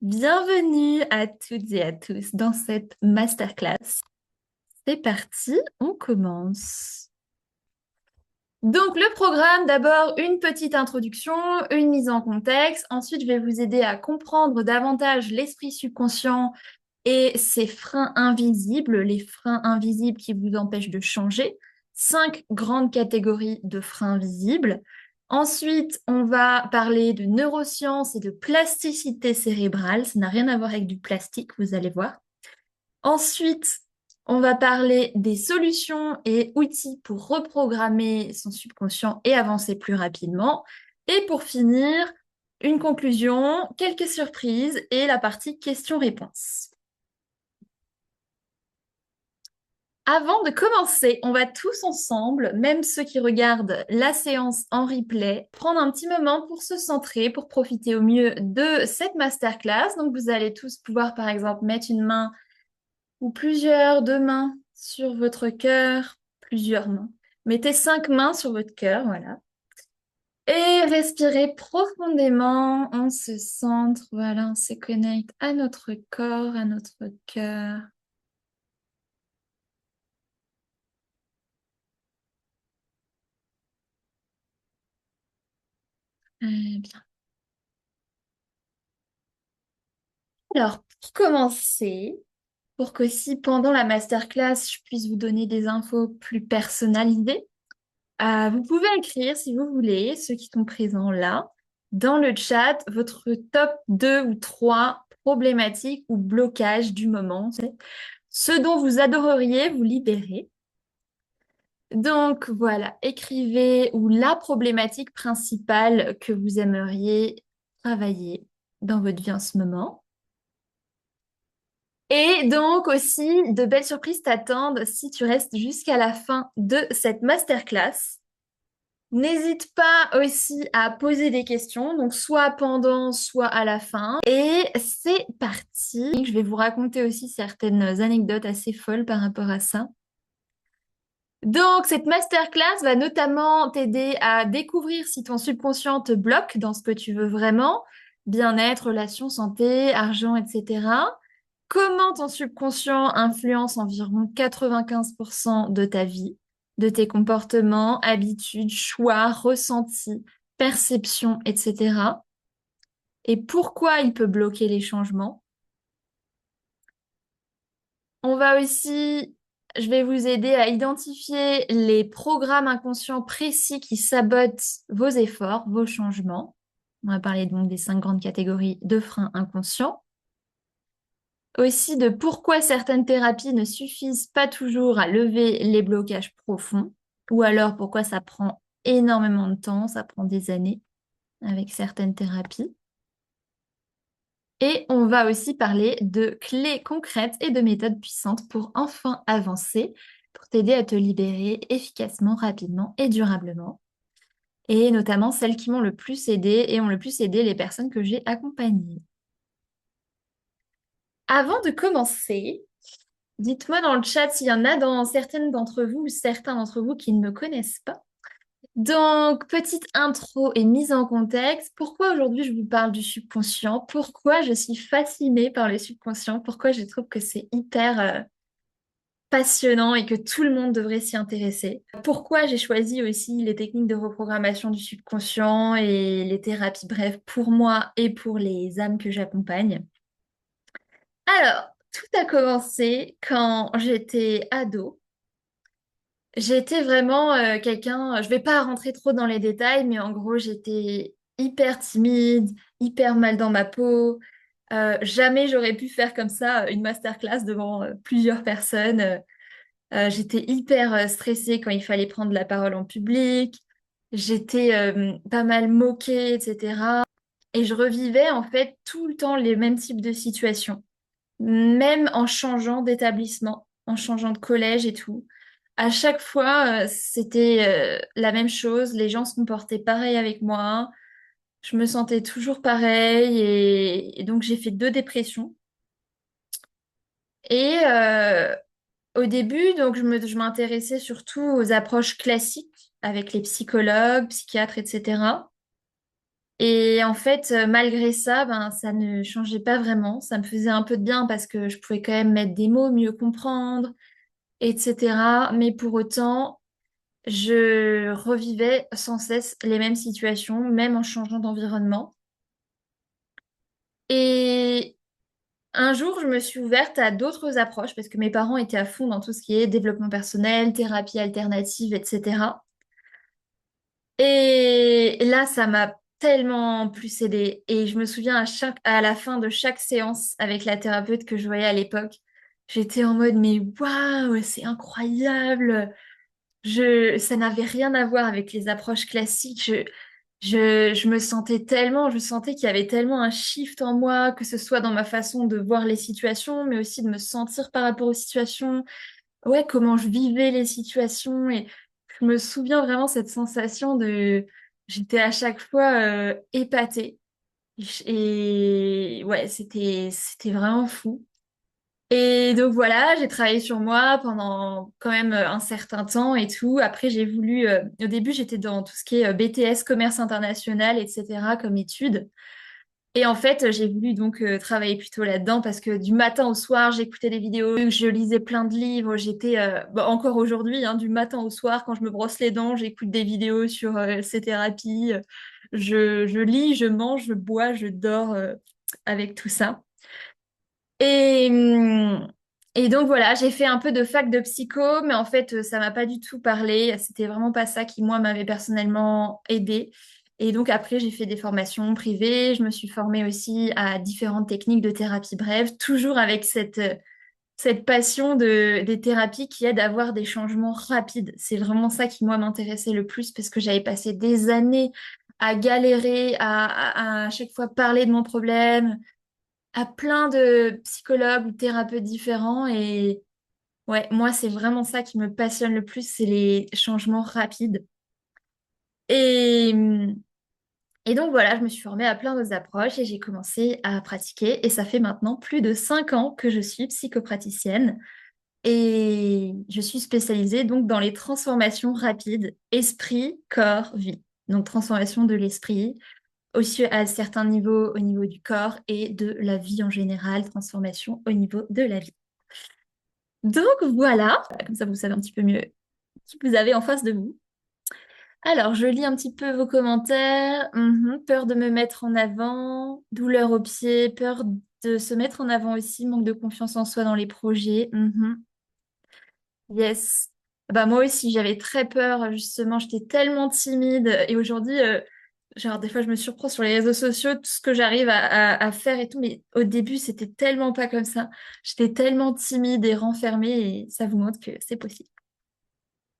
Bienvenue à toutes et à tous dans cette masterclass. C'est parti, on commence. Donc le programme, d'abord une petite introduction, une mise en contexte. Ensuite, je vais vous aider à comprendre davantage l'esprit subconscient et ses freins invisibles, les freins invisibles qui vous empêchent de changer. 5 grandes catégories de freins visibles. Ensuite, on va parler de neurosciences et de plasticité cérébrale. Ça n'a rien à voir avec du plastique, vous allez voir. Ensuite, on va parler des solutions et outils pour reprogrammer son subconscient et avancer plus rapidement. Et pour finir, une conclusion, quelques surprises et la partie questions-réponses. Avant de commencer, on va tous ensemble, même ceux qui regardent la séance en replay, prendre un petit moment pour se centrer, pour profiter au mieux de cette masterclass. Donc, vous allez tous pouvoir, par exemple, mettre une main ou plusieurs, 2 mains sur votre cœur, plusieurs mains. Mettez 5 mains sur votre cœur, voilà. Et respirez profondément, on se centre, voilà, on se connecte à notre corps, à notre cœur. Bien. Alors, pour commencer, pour que si pendant la masterclass, je puisse vous donner des infos plus personnalisées, vous pouvez écrire, si vous voulez, ceux qui sont présents là, dans le chat, votre top 2 ou 3 problématiques ou blocages du moment. C'est ce dont vous adoreriez vous libérer. Donc voilà, écrivez ou la problématique principale que vous aimeriez travailler dans votre vie en ce moment. Et donc aussi, de belles surprises t'attendent si tu restes jusqu'à la fin de cette masterclass. N'hésite pas aussi à poser des questions, donc soit pendant, soit à la fin. Et c'est parti. Je vais vous raconter aussi certaines anecdotes assez folles par rapport à ça. Donc, cette masterclass va notamment t'aider à découvrir si ton subconscient te bloque dans ce que tu veux vraiment, bien-être, relations, santé, argent, etc. Comment ton subconscient influence environ 95% de ta vie, de tes comportements, habitudes, choix, ressentis, perceptions, etc. Et pourquoi il peut bloquer les changements. On va aussi, je vais vous aider à identifier les programmes inconscients précis qui sabotent vos efforts, vos changements. On va parler donc des 5 grandes catégories de freins inconscients. Aussi de pourquoi certaines thérapies ne suffisent pas toujours à lever les blocages profonds, ou alors pourquoi ça prend énormément de temps, ça prend des années avec certaines thérapies. Et on va aussi parler de clés concrètes et de méthodes puissantes pour enfin avancer, pour t'aider à te libérer efficacement, rapidement et durablement. Et notamment celles qui m'ont le plus aidé et ont le plus aidé les personnes que j'ai accompagnées. Avant de commencer, dites-moi dans le chat s'il y en a dans certaines d'entre vous ou certains d'entre vous qui ne me connaissent pas. Donc, petite intro et mise en contexte. Pourquoi aujourd'hui je vous parle du subconscient? Pourquoi je suis fascinée par le subconscient? Pourquoi je trouve que c'est hyper passionnant et que tout le monde devrait s'y intéresser? Pourquoi j'ai choisi aussi les techniques de reprogrammation du subconscient et les thérapies, bref, pour moi et pour les âmes que j'accompagne? Alors, tout a commencé quand j'étais ado. J'étais vraiment quelqu'un, je vais pas rentrer trop dans les détails, mais en gros, j'étais hyper timide, hyper mal dans ma peau. Jamais j'aurais pu faire comme ça une masterclass devant plusieurs personnes. J'étais hyper stressée quand il fallait prendre la parole en public. J'étais pas mal moquée, etc. Et je revivais en fait tout le temps les mêmes types de situations, même en changeant d'établissement, en changeant de collège et tout. À chaque fois, c'était la même chose. Les gens se comportaient pareil avec moi. Je me sentais toujours pareil. Et donc, j'ai fait 2 dépressions. Et au début, donc, je m'intéressais surtout aux approches classiques avec les psychologues, psychiatres, etc. Et en fait, malgré ça, ben, ça ne changeait pas vraiment. Ça me faisait un peu de bien parce que je pouvais quand même mettre des mots, mieux comprendre, etc. Mais pour autant, je revivais sans cesse les mêmes situations, même en changeant d'environnement. Et un jour, je me suis ouverte à d'autres approches parce que mes parents étaient à fond dans tout ce qui est développement personnel, thérapie alternative, etc. Et là, ça m'a tellement plus aidée. Et je me souviens à la fin de chaque séance avec la thérapeute que je voyais à l'époque, j'étais en mode, mais waouh, c'est incroyable. Ça n'avait rien à voir avec les approches classiques. Je me sentais tellement, je sentais qu'il y avait tellement un shift en moi, que ce soit dans ma façon de voir les situations, mais aussi de me sentir par rapport aux situations. Ouais, comment je vivais les situations. Et je me souviens vraiment cette sensation de... J'étais à chaque fois épatée. Et ouais, c'était vraiment fou. Et donc voilà, j'ai travaillé sur moi pendant quand même un certain temps et tout. Après, j'ai voulu... au début, j'étais dans tout ce qui est BTS, commerce international, etc. comme étude. Et en fait, j'ai voulu donc travailler plutôt là-dedans parce que du matin au soir, j'écoutais des vidéos, je lisais plein de livres. J'étais, bah, encore aujourd'hui, hein, du matin au soir, quand je me brosse les dents, j'écoute des vidéos sur ces thérapies. Je lis, je mange, je bois, je dors avec tout ça. Et, hum, et donc voilà, j'ai fait un peu de fac de psycho, mais en fait, ça m'a pas du tout parlé. C'était vraiment pas ça qui, moi, m'avait personnellement aidé. Et donc après, j'ai fait des formations privées. Je me suis formée aussi à différentes techniques de thérapie brève, toujours avec cette passion des thérapies qui aident à avoir des changements rapides. C'est vraiment ça qui, moi, m'intéressait le plus parce que j'avais passé des années à galérer, à chaque fois parler de mon problème à plein de psychologues ou thérapeutes différents. Et ouais, moi, c'est vraiment ça qui me passionne le plus, c'est les changements rapides. Et, et donc voilà, je me suis formée à plein d'autres approches et j'ai commencé à pratiquer. Et ça fait maintenant plus de 5 ans que je suis psychopraticienne. Et je suis spécialisée donc dans les transformations rapides, esprit, corps, vie. Donc transformation de l'esprit, aussi à certains niveaux au niveau du corps et de la vie en général, transformation au niveau de la vie. Donc voilà, comme ça vous savez un petit peu mieux qui vous avez en face de vous. Alors, je lis un petit peu vos commentaires. Peur de me mettre en avant, douleur au pied, peur de se mettre en avant aussi, manque de confiance en soi dans les projets. Yes. Bah moi aussi, j'avais très peur, justement, j'étais tellement timide. Et aujourd'hui, genre, des fois, je me surprends sur les réseaux sociaux, tout ce que j'arrive à faire et tout. Mais au début, c'était tellement pas comme ça. J'étais tellement timide et renfermée et ça vous montre que c'est possible.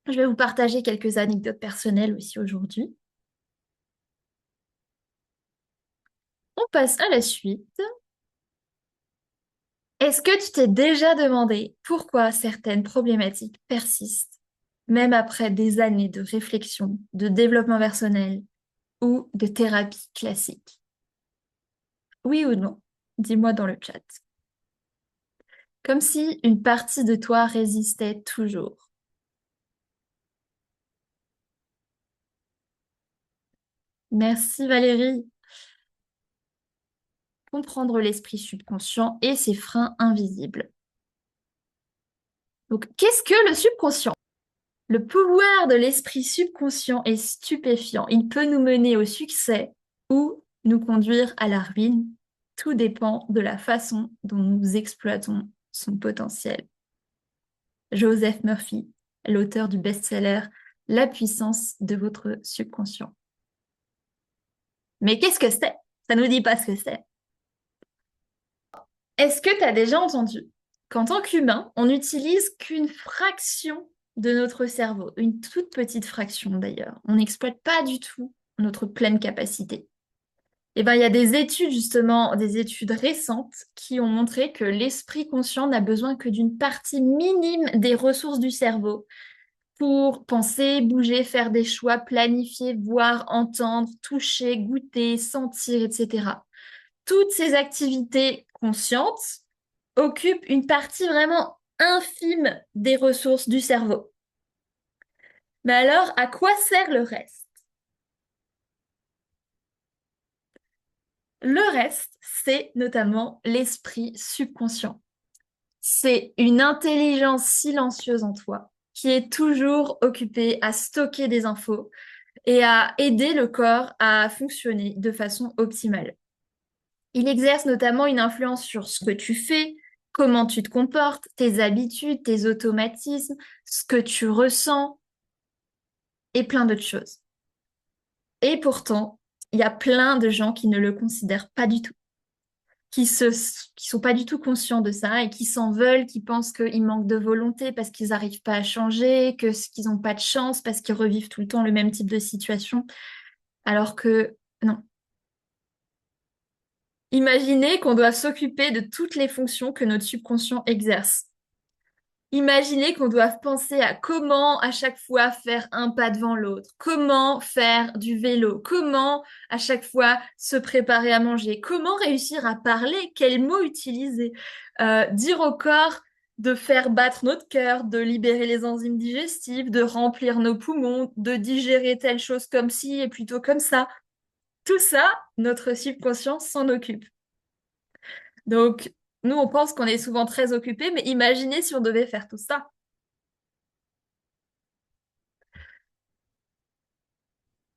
Je vais vous partager quelques anecdotes personnelles aussi aujourd'hui. On passe à la suite. Est-ce que tu t'es déjà demandé pourquoi certaines problématiques persistent, même après des années de réflexion, de développement personnel ou de thérapie classique? Oui ou non? Dis-moi dans le chat. Comme si une partie de toi résistait toujours. Merci Valérie. Comprendre l'esprit subconscient et ses freins invisibles. Donc, qu'est-ce que le subconscient? Le pouvoir de l'esprit subconscient est stupéfiant. Il peut nous mener au succès ou nous conduire à la ruine. Tout dépend de la façon dont nous exploitons son potentiel. Joseph Murphy, l'auteur du best-seller La puissance de votre subconscient. Mais qu'est-ce que c'est? Ça nous dit pas ce que c'est. Est-ce que tu as déjà entendu qu'en tant qu'humain, on n'utilise qu'une fraction de notre cerveau, une toute petite fraction d'ailleurs. On n'exploite pas du tout notre pleine capacité. Et ben, il y a des études justement, des études récentes qui ont montré que l'esprit conscient n'a besoin que d'une partie minime des ressources du cerveau pour penser, bouger, faire des choix, planifier, voir, entendre, toucher, goûter, sentir, etc. Toutes ces activités conscientes occupent une partie vraiment infime des ressources du cerveau. Mais alors, à quoi sert le reste? Le reste, c'est notamment l'esprit subconscient. C'est une intelligence silencieuse en toi qui est toujours occupée à stocker des infos et à aider le corps à fonctionner de façon optimale. Il exerce notamment une influence sur ce que tu fais, comment tu te comportes, tes habitudes, tes automatismes, ce que tu ressens et plein d'autres choses. Et pourtant, il y a plein de gens qui ne le considèrent pas du tout, qui se, qui sont pas du tout conscients de ça et qui s'en veulent, qui pensent qu'ils manquent de volonté parce qu'ils n'arrivent pas à changer, qu'ils n'ont pas de chance parce qu'ils revivent tout le temps le même type de situation, alors que non. Imaginez qu'on doit s'occuper de toutes les fonctions que notre subconscient exerce. Imaginez qu'on doive penser à comment à chaque fois faire un pas devant l'autre, comment faire du vélo, comment à chaque fois se préparer à manger, comment réussir à parler, quels mots utiliser, dire au corps de faire battre notre cœur, de libérer les enzymes digestives, de remplir nos poumons, de digérer telle chose comme ci et plutôt comme ça. Tout ça, notre subconscient s'en occupe. Donc, nous, on pense qu'on est souvent très occupé, mais imaginez si on devait faire tout ça.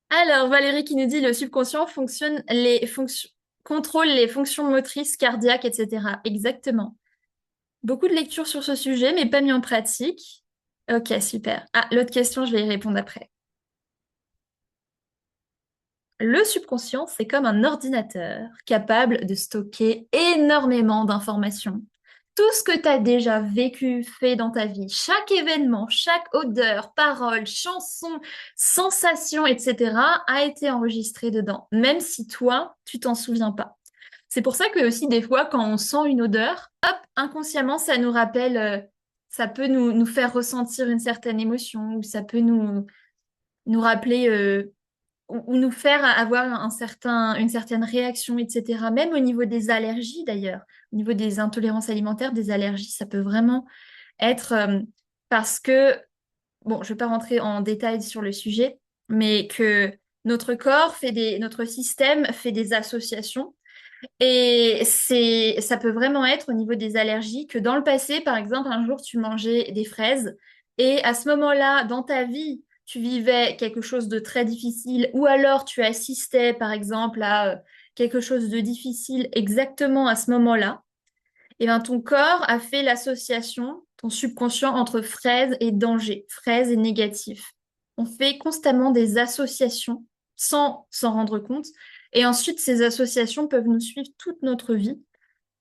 Alors, Valérie qui nous dit le subconscient contrôle les fonctions motrices, cardiaques, etc. Exactement. Beaucoup de lectures sur ce sujet, mais pas mis en pratique. Ok, super. Ah, l'autre question, je vais y répondre après. Le subconscient, c'est comme un ordinateur capable de stocker énormément d'informations. Tout ce que tu as déjà vécu, fait dans ta vie, chaque événement, chaque odeur, parole, chanson, sensation, etc., a été enregistré dedans, même si toi, tu t'en souviens pas. C'est pour ça que aussi des fois, quand on sent une odeur, hop, inconsciemment, ça nous rappelle, ça peut nous faire ressentir une certaine émotion, ou ça peut nous rappeler ou nous faire avoir une certaine réaction, etc. Même au niveau des allergies, d'ailleurs, au niveau des intolérances alimentaires, des allergies, ça peut vraiment être parce que, bon, je ne vais pas rentrer en détail sur le sujet, mais que notre système fait des associations. Et ça peut vraiment être au niveau des allergies que dans le passé, par exemple, un jour, tu mangeais des fraises et à ce moment-là, dans ta vie, tu vivais quelque chose de très difficile ou alors tu assistais, par exemple, à quelque chose de difficile exactement à ce moment-là. Et bien, ton corps a fait l'association, ton subconscient, entre fraise et danger, fraise et négatif. On fait constamment des associations sans s'en rendre compte. Et ensuite, ces associations peuvent nous suivre toute notre vie.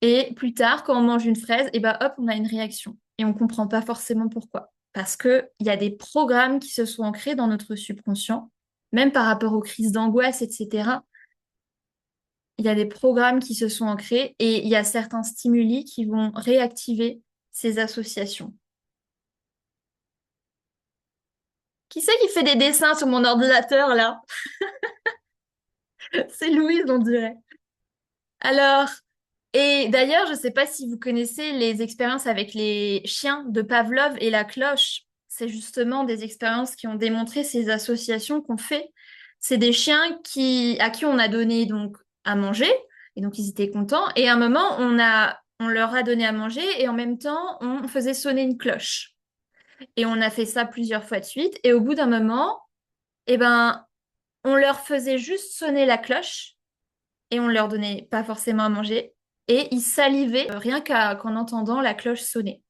Et plus tard, quand on mange une fraise, et ben hop, on a une réaction. Et on ne comprend pas forcément pourquoi. Parce qu'il y a des programmes qui se sont ancrés dans notre subconscient, même par rapport aux crises d'angoisse, etc. Il y a des programmes qui se sont ancrés et il y a certains stimuli qui vont réactiver ces associations. Qui c'est qui fait des dessins sur mon ordinateur là? C'est Louise, on dirait. Alors, et d'ailleurs, je ne sais pas si vous connaissez les expériences avec les chiens de Pavlov et la cloche. C'est justement des expériences qui ont démontré ces associations qu'on fait. C'est des chiens à qui on a donné donc à manger, et donc ils étaient contents. Et à un moment, on leur a donné à manger et en même temps, on faisait sonner une cloche. Et on a fait ça plusieurs fois de suite. Et au bout d'un moment, eh ben, on leur faisait juste sonner la cloche et on leur donnait pas forcément à manger. Et ils salivaient rien qu'en entendant la cloche sonner.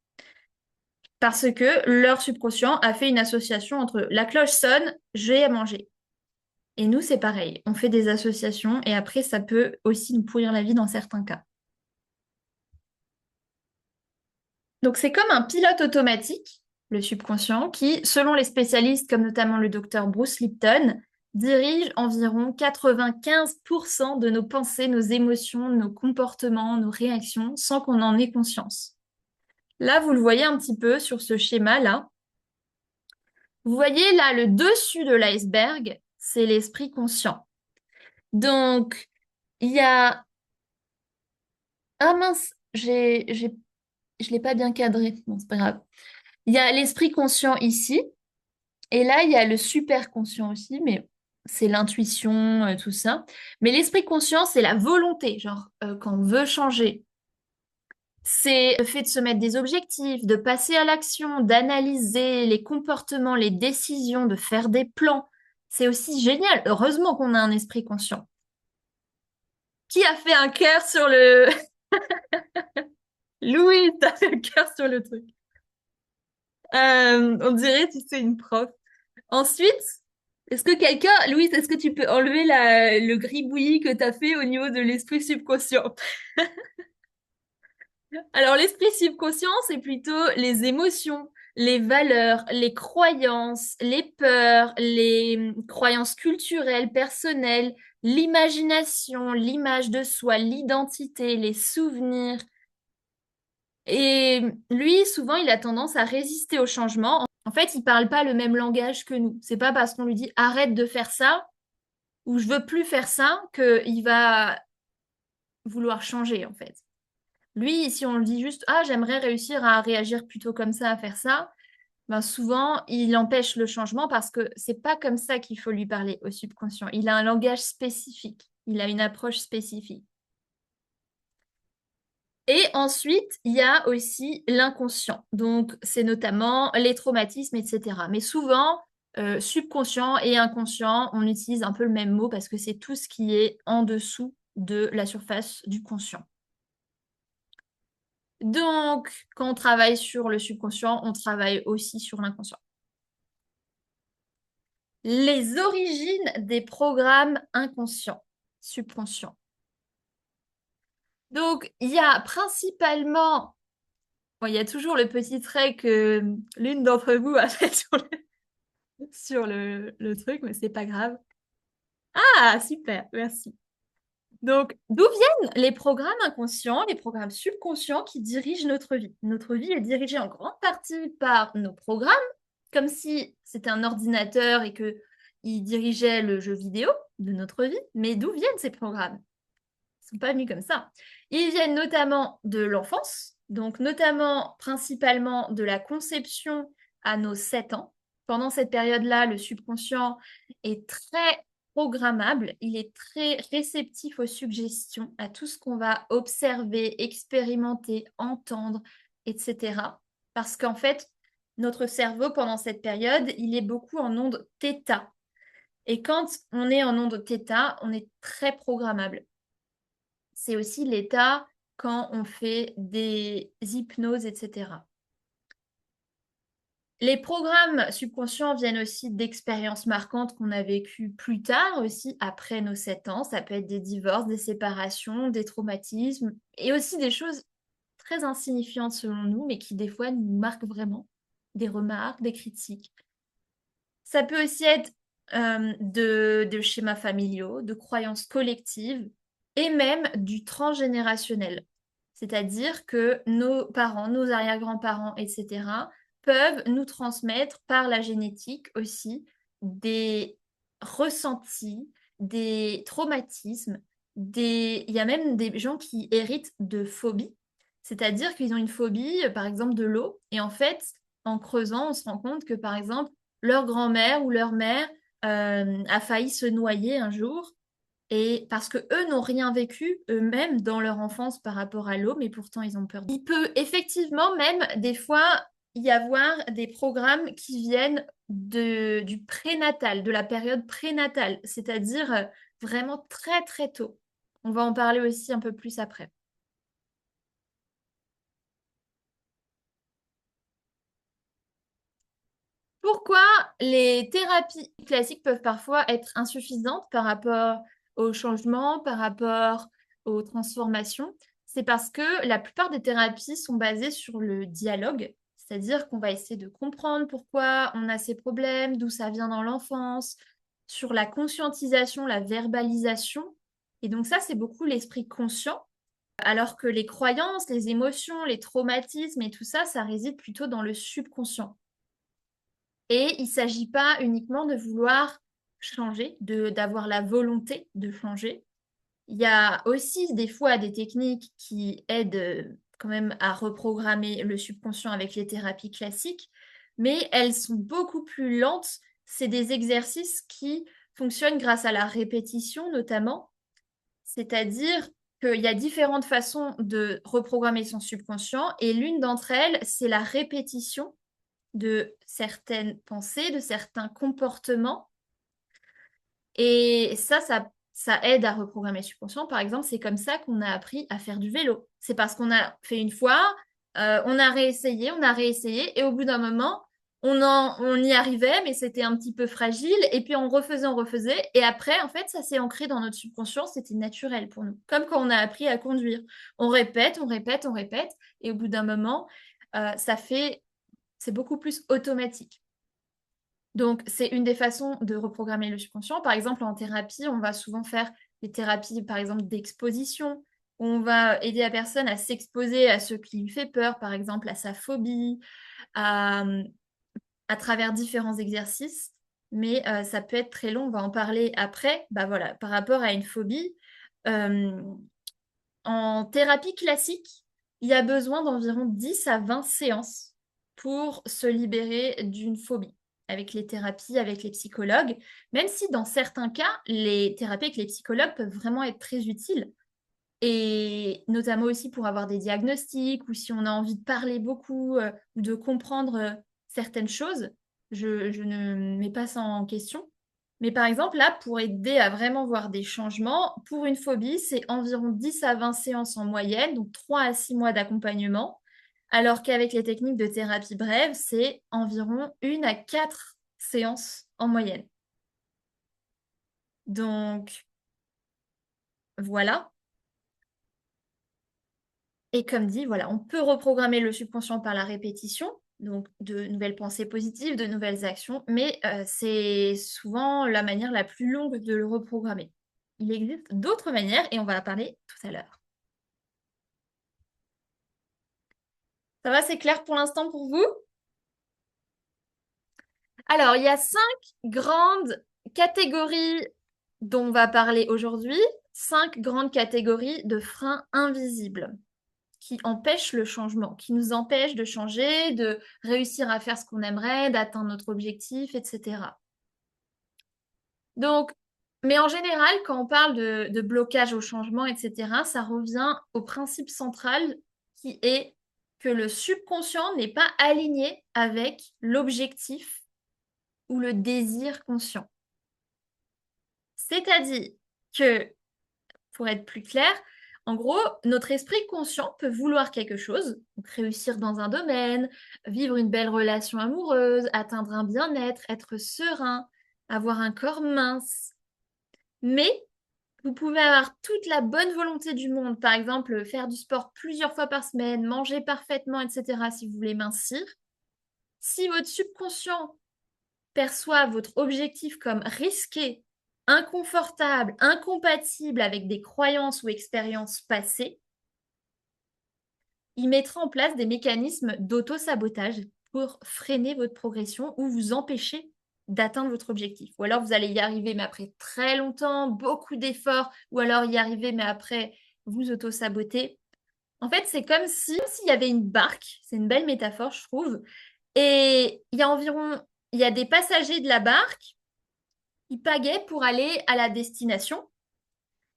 Parce que leur subconscient a fait une association entre la cloche sonne, j'ai à manger. Et nous, c'est pareil. On fait des associations et après, ça peut aussi nous pourrir la vie dans certains cas. Donc, c'est comme un pilote automatique, le subconscient, qui, selon les spécialistes, comme notamment le docteur Bruce Lipton, dirige environ 95% de nos pensées, nos émotions, nos comportements, nos réactions, sans qu'on en ait conscience. Là, vous le voyez un petit peu sur ce schéma-là. Vous voyez là, le dessus de l'iceberg, c'est l'esprit conscient. Donc, il y a... Ah mince, je l'ai pas bien cadré. Bon, c'est pas grave. Il y a l'esprit conscient ici, et là, il y a le super conscient aussi, mais c'est l'intuition, tout ça. Mais l'esprit conscient, c'est la volonté, genre quand on veut changer. C'est le fait de se mettre des objectifs, de passer à l'action, d'analyser les comportements, les décisions, de faire des plans. C'est aussi génial. Heureusement qu'on a un esprit conscient. Qui a fait un cœur sur le... Louis, t'as fait un cœur sur le truc. On dirait, tu sais, une prof. Ensuite, est-ce que quelqu'un... Louise, est-ce que tu peux enlever le gribouillis que t'as fait au niveau de l'esprit subconscient? Alors, l'esprit subconscient, c'est plutôt les émotions, les valeurs, les croyances, les peurs, les croyances culturelles, personnelles, l'imagination, l'image de soi, l'identité, les souvenirs. Et lui, souvent, il a tendance à résister au changement. En fait, il parle pas le même langage que nous. C'est pas parce qu'on lui dit arrête de faire ça ou je veux plus faire ça qu'il va vouloir changer, en fait. Lui, si on le dit juste, ah, j'aimerais réussir à réagir plutôt comme ça, à faire ça, ben souvent, il empêche le changement parce que c'est pas comme ça qu'il faut lui parler au subconscient. Il a un langage spécifique, il a une approche spécifique. Et ensuite, il y a aussi l'inconscient. Donc, c'est notamment les traumatismes, etc. Mais souvent, subconscient et inconscient, on utilise un peu le même mot parce que c'est tout ce qui est en dessous de la surface du conscient. Donc, quand on travaille sur le subconscient, on travaille aussi sur l'inconscient. Les origines des programmes inconscients, subconscients. Donc, il y a principalement, bon, il y a toujours le petit trait que l'une d'entre vous a fait sur le truc, mais c'est pas grave. Ah, super, merci. Donc, d'où viennent les programmes inconscients, les programmes subconscients qui dirigent notre vie? Notre vie est dirigée en grande partie par nos programmes, comme si c'était un ordinateur et que il dirigeait le jeu vidéo de notre vie. Mais d'où viennent ces programmes? Ils ne sont pas venus comme ça. Ils viennent notamment de l'enfance, donc notamment principalement de la conception à nos 7 ans. Pendant cette période-là, le subconscient est très programmable, il est très réceptif aux suggestions, à tout ce qu'on va observer, expérimenter, entendre, etc. Parce qu'en fait, notre cerveau, pendant cette période, il est beaucoup en onde θ. Et quand on est en onde θ, on est très programmable. C'est aussi l'état quand on fait des hypnoses, etc. Les programmes subconscients viennent aussi d'expériences marquantes qu'on a vécues plus tard, aussi après nos 7 ans. Ça peut être des divorces, des séparations, des traumatismes, et aussi des choses très insignifiantes selon nous, mais qui des fois nous marquent vraiment. Des remarques, des critiques. Ça peut aussi être de schémas familiaux, de croyances collectives et même du transgénérationnel. C'est-à-dire que nos parents, nos arrière-grands-parents, etc., peuvent nous transmettre par la génétique aussi des ressentis, des traumatismes, il y a même des gens qui héritent de phobies. C'est-à-dire qu'ils ont une phobie, par exemple, de l'eau. Et en fait, en creusant, on se rend compte que, par exemple, leur grand-mère ou leur mère a failli se noyer un jour et parce que eux n'ont rien vécu eux-mêmes dans leur enfance par rapport à l'eau, mais pourtant ils ont peur. Il peut effectivement même des fois y avoir des programmes qui viennent du prénatal, de la période prénatale, c'est-à-dire vraiment très très tôt. On va en parler aussi un peu plus après. Pourquoi les thérapies classiques peuvent parfois être insuffisantes par rapport au changement, par rapport aux transformations? C'est parce que la plupart des thérapies sont basées sur le dialogue, c'est-à-dire qu'on va essayer de comprendre pourquoi on a ces problèmes, d'où ça vient dans l'enfance, sur la conscientisation, la verbalisation. Et donc ça, c'est beaucoup l'esprit conscient, alors que les croyances, les émotions, les traumatismes et tout ça, ça réside plutôt dans le subconscient. Et il ne s'agit pas uniquement de vouloir changer, d'avoir la volonté de changer. Il y a aussi des fois des techniques qui aident quand même à reprogrammer le subconscient avec les thérapies classiques, mais elles sont beaucoup plus lentes. C'est des exercices qui fonctionne grâce à la répétition notamment, c'est-à-dire qu'il y a différentes façons de reprogrammer son subconscient et l'une d'entre elles, c'est la répétition de certaines pensées, de certains comportements. Et ça aide à reprogrammer le subconscient. Par exemple, c'est comme ça qu'on a appris à faire du vélo. C'est parce qu'on a fait une fois, on a réessayé, et au bout d'un moment, on y arrivait, mais c'était un petit peu fragile, et puis on refaisait, et après, en fait, ça s'est ancré dans notre subconscient, c'était naturel pour nous. Comme quand on a appris à conduire. On répète, on répète, on répète, et au bout d'un moment, c'est beaucoup plus automatique. Donc, c'est une des façons de reprogrammer le subconscient. Par exemple, en thérapie, on va souvent faire des thérapies, par exemple, d'exposition. On va aider la personne à s'exposer à ce qui lui fait peur, par exemple, à sa phobie, à, à travers différents exercices. Mais ça peut être très long, on va en parler après. Bah voilà, par rapport à une phobie, euh, en thérapie classique, il y a besoin d'environ 10 à 20 séances pour se libérer d'une phobie, avec les thérapies, avec les psychologues, même si dans certains cas, les thérapies avec les psychologues peuvent vraiment être très utiles, et notamment aussi pour avoir des diagnostics, ou si on a envie de parler beaucoup, ou de comprendre certaines choses, je ne mets pas ça en question. Mais par exemple, là, pour aider à vraiment voir des changements, pour une phobie, c'est environ 10 à 20 séances en moyenne, donc 3 à 6 mois d'accompagnement, alors qu'avec les techniques de thérapie brève, c'est environ 1 à 4 séances en moyenne. Donc, voilà. Et comme dit, voilà, on peut reprogrammer le subconscient par la répétition, donc de nouvelles pensées positives, de nouvelles actions, mais c'est souvent la manière la plus longue de le reprogrammer. Il existe d'autres manières et on va en parler tout à l'heure. Ça va, c'est clair pour l'instant pour vous? Alors, il y a 5 grandes catégories dont on va parler aujourd'hui, 5 grandes catégories de freins invisibles qui empêchent le changement, qui nous empêchent de changer, de réussir à faire ce qu'on aimerait, d'atteindre notre objectif, etc. Donc, mais en général, quand on parle de blocage au changement, etc., ça revient au principe central qui est que le subconscient n'est pas aligné avec l'objectif ou le désir conscient. C'est-à-dire que, pour être plus clair, en gros, notre esprit conscient peut vouloir quelque chose, donc réussir dans un domaine, vivre une belle relation amoureuse, atteindre un bien-être, être serein, avoir un corps mince. Mais vous pouvez avoir toute la bonne volonté du monde, par exemple faire du sport plusieurs fois par semaine, manger parfaitement, etc., si vous voulez mincir. Si votre subconscient perçoit votre objectif comme risqué, inconfortable, incompatible avec des croyances ou expériences passées, il mettra en place des mécanismes d'auto-sabotage pour freiner votre progression ou vous empêcher d'atteindre votre objectif. Ou alors vous allez y arriver, mais après très longtemps, beaucoup d'efforts, ou alors y arriver, mais après vous auto-saboter. En fait, c'est comme si s'il y avait une barque, c'est une belle métaphore, je trouve, et il y a des passagers de la barque, ils pagaient pour aller à la destination.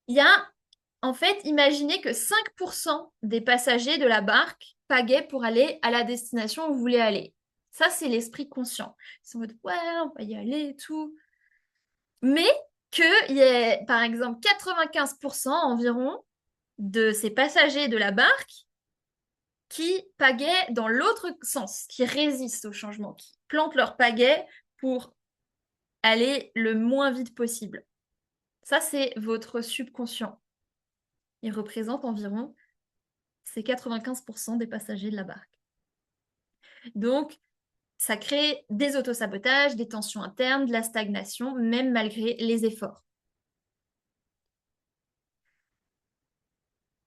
Il y a, en fait, imaginez que 5% des passagers de la barque pagaient pour aller à la destination où vous voulez aller. Ça, c'est l'esprit conscient. Ils sont en mode, ouais, on va y aller et tout. Mais qu'il y ait, par exemple, 95% environ de ces passagers de la barque qui pagaient dans l'autre sens, qui résistent au changement, qui plantent leur pagaie pour aller le moins vite possible. Ça, c'est votre subconscient. Il représente environ ces 95% des passagers de la barque. Donc, ça crée des autosabotages, des tensions internes, de la stagnation, même malgré les efforts.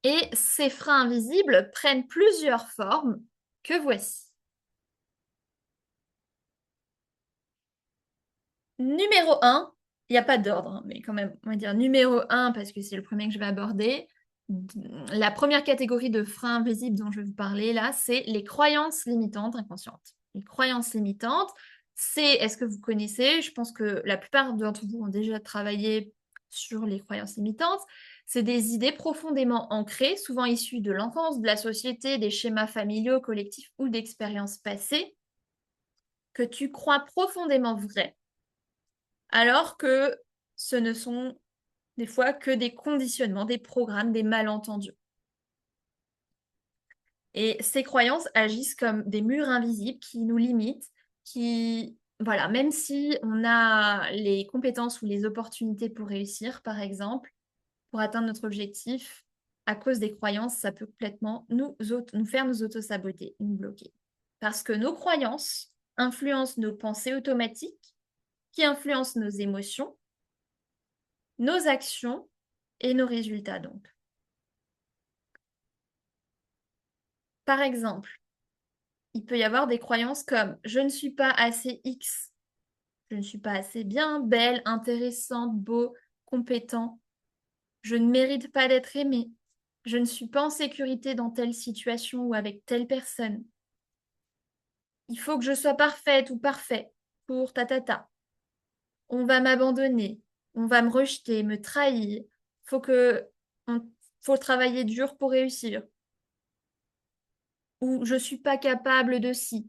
Et ces freins invisibles prennent plusieurs formes que voici. Numéro 1, il n'y a pas d'ordre, hein, mais quand même, on va dire numéro 1 parce que c'est le premier que je vais aborder. La première catégorie de freins invisibles dont je vais vous parler là, c'est les croyances limitantes inconscientes. Les croyances limitantes, est-ce que vous connaissez? Je pense que la plupart d'entre vous ont déjà travaillé sur les croyances limitantes. C'est des idées profondément ancrées, souvent issues de l'enfance, de la société, des schémas familiaux, collectifs ou d'expériences passées, que tu crois profondément vraies, alors que ce ne sont des fois que des conditionnements, des programmes, des malentendus. Et ces croyances agissent comme des murs invisibles qui nous limitent, qui, voilà, même si on a les compétences ou les opportunités pour réussir, par exemple, pour atteindre notre objectif, à cause des croyances, ça peut complètement nous faire nous auto-saboter, nous bloquer. Parce que nos croyances influencent nos pensées automatiques, qui influencent nos émotions, nos actions et nos résultats, donc. Par exemple, il peut y avoir des croyances comme je ne suis pas assez X, je ne suis pas assez bien, belle, intéressante, beau, compétent, je ne mérite pas d'être aimée, je ne suis pas en sécurité dans telle situation ou avec telle personne. Il faut que je sois parfaite ou parfait pour ta. On va m'abandonner, on va me rejeter, me trahir. Faut que on- faut travailler dur pour réussir. Ou je suis pas capable de ci.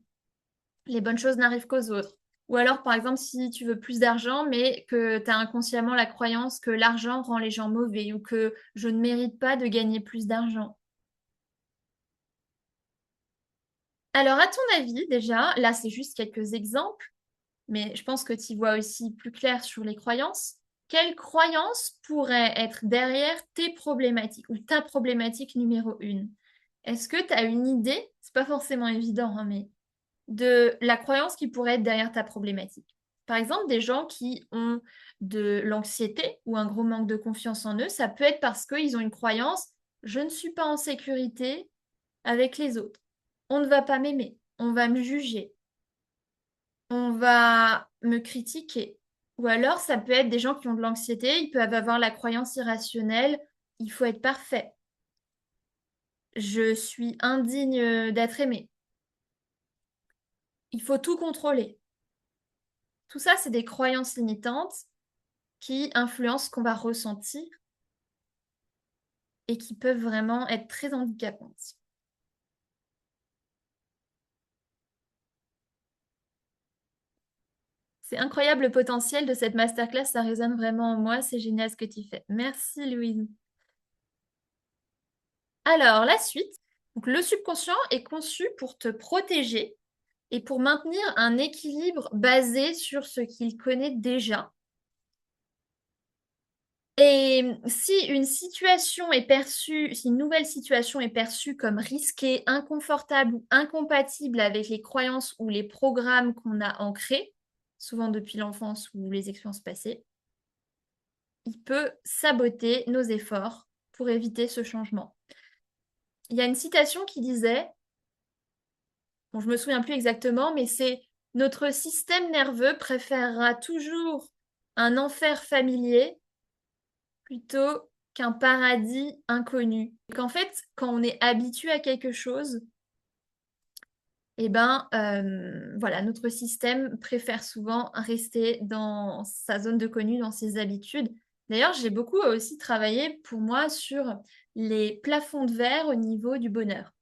Les bonnes choses n'arrivent qu'aux autres. Ou alors, par exemple, si tu veux plus d'argent, mais que tu as inconsciemment la croyance que l'argent rend les gens mauvais ou que je ne mérite pas de gagner plus d'argent. Alors, à ton avis, déjà, là, c'est juste quelques exemples, mais je pense que tu y vois aussi plus clair sur les croyances. Quelles croyances pourraient être derrière tes problématiques ou ta problématique numéro une? Est-ce que tu as une idée? C'est pas forcément évident, hein, mais de la croyance qui pourrait être derrière ta problématique. Par exemple, des gens qui ont de l'anxiété ou un gros manque de confiance en eux, ça peut être parce qu'ils ont une croyance, je ne suis pas en sécurité avec les autres. On ne va pas m'aimer, on va me juger, on va me critiquer. Ou alors, ça peut être des gens qui ont de l'anxiété, ils peuvent avoir la croyance irrationnelle, il faut être parfait, je suis indigne d'être aimé, il faut tout contrôler. Tout ça, c'est des croyances limitantes qui influencent ce qu'on va ressentir et qui peuvent vraiment être très handicapantes. C'est incroyable le potentiel de cette masterclass, ça résonne vraiment en moi, c'est génial ce que tu fais. Merci Louise. Alors, la suite. Donc, le subconscient est conçu pour te protéger et pour maintenir un équilibre basé sur ce qu'il connaît déjà. Et si une situation est perçue, si une nouvelle situation est perçue comme risquée, inconfortable ou incompatible avec les croyances ou les programmes qu'on a ancrés, souvent depuis l'enfance ou les expériences passées, il peut saboter nos efforts pour éviter ce changement. Il y a une citation qui disait, bon, je me souviens plus exactement, mais c'est notre système nerveux préférera toujours un enfer familier plutôt qu'un paradis inconnu. Qu'en fait, quand on est habitué à quelque chose, eh ben, voilà, notre système préfère souvent rester dans sa zone de connu, dans ses habitudes. D'ailleurs, j'ai beaucoup aussi travaillé pour moi sur les plafonds de verre au niveau du bonheur.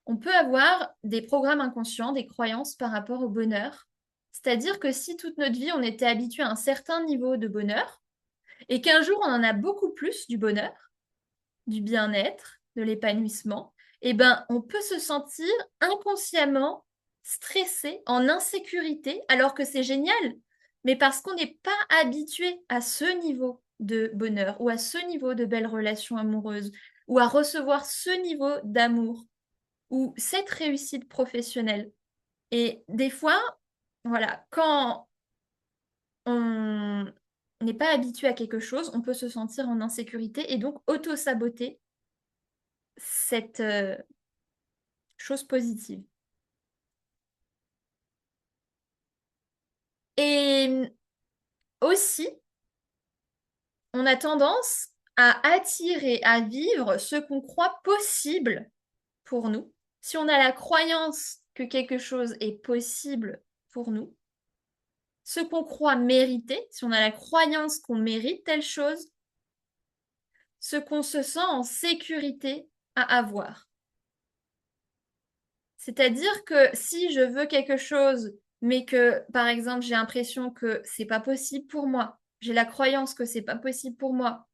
On peut avoir des programmes inconscients, des croyances par rapport au bonheur. C'est-à-dire que si toute notre vie, on était habitué à un certain niveau de bonheur, et qu'un jour, on en a beaucoup plus du bonheur, du bien-être, de l'épanouissement, eh ben, on peut se sentir inconsciemment stressé, en insécurité, alors que c'est génial, mais parce qu'on n'est pas habitué à ce niveau de bonheur ou à ce niveau de belles relations amoureuses ou à recevoir ce niveau d'amour ou cette réussite professionnelle. Et des fois, voilà, quand on n'est pas habitué à quelque chose, on peut se sentir en insécurité et donc auto-saboter cette chose positive. Et aussi, on a tendance à attirer, à vivre ce qu'on croit possible pour nous. Si on a la croyance que quelque chose est possible pour nous, ce qu'on croit mériter, si on a la croyance qu'on mérite telle chose, ce qu'on se sent en sécurité à avoir. C'est-à-dire que si je veux quelque chose, mais que, par exemple, j'ai l'impression que c'est pas possible pour moi, j'ai la croyance que c'est pas possible pour moi,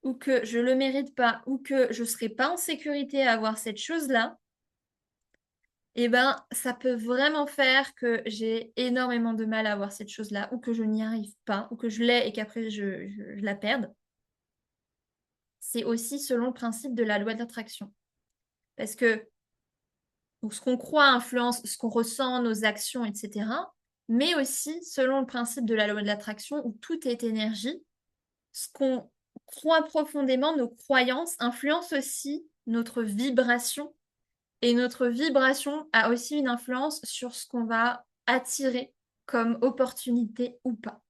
ou que je le mérite pas, ou que je serai pas en sécurité à avoir cette chose-là, eh ben, ça peut vraiment faire que j'ai énormément de mal à avoir cette chose-là, ou que je n'y arrive pas, ou que je l'ai et qu'après je la perde. C'est aussi selon le principe de la loi d'attraction. Parce que donc, ce qu'on croit influence ce qu'on ressent, nos actions, etc. Mais aussi selon le principe de la loi de l'attraction où tout est énergie, ce qu'on croit profondément, nos croyances influencent aussi notre vibration. Et notre vibration a aussi une influence sur ce qu'on va attirer comme opportunité ou pas.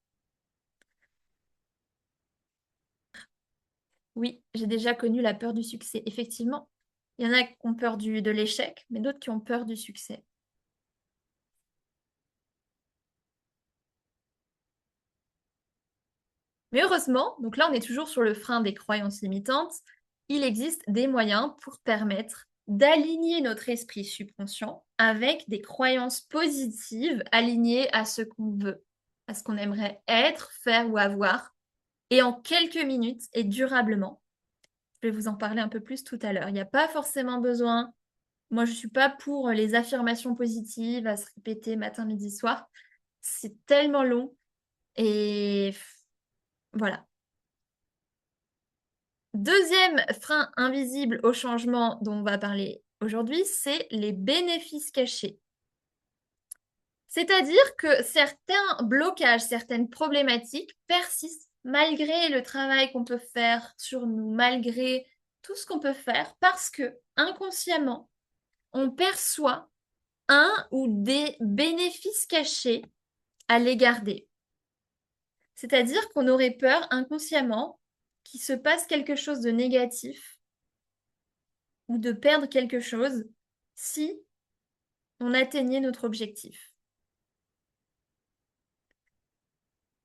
Oui, j'ai déjà connu la peur du succès. Effectivement, il y en a qui ont peur de l'échec, mais d'autres qui ont peur du succès. Mais heureusement, donc là on est toujours sur le frein des croyances limitantes, il existe des moyens pour permettre d'aligner notre esprit subconscient avec des croyances positives alignées à ce qu'on veut, à ce qu'on aimerait être, faire ou avoir, et en quelques minutes et durablement. Je vais vous en parler un peu plus tout à l'heure. Il n'y a pas forcément besoin, moi je ne suis pas pour les affirmations positives à se répéter matin, midi, soir. C'est tellement long et voilà. Deuxième frein invisible au changement dont on va parler aujourd'hui, c'est les bénéfices cachés. C'est-à-dire que certains blocages, certaines problématiques persistent malgré le travail qu'on peut faire sur nous, malgré tout ce qu'on peut faire, parce que inconsciemment, on perçoit un ou des bénéfices cachés à les garder. C'est-à-dire qu'on aurait peur inconsciemment qu'il se passe quelque chose de négatif ou de perdre quelque chose si on atteignait notre objectif.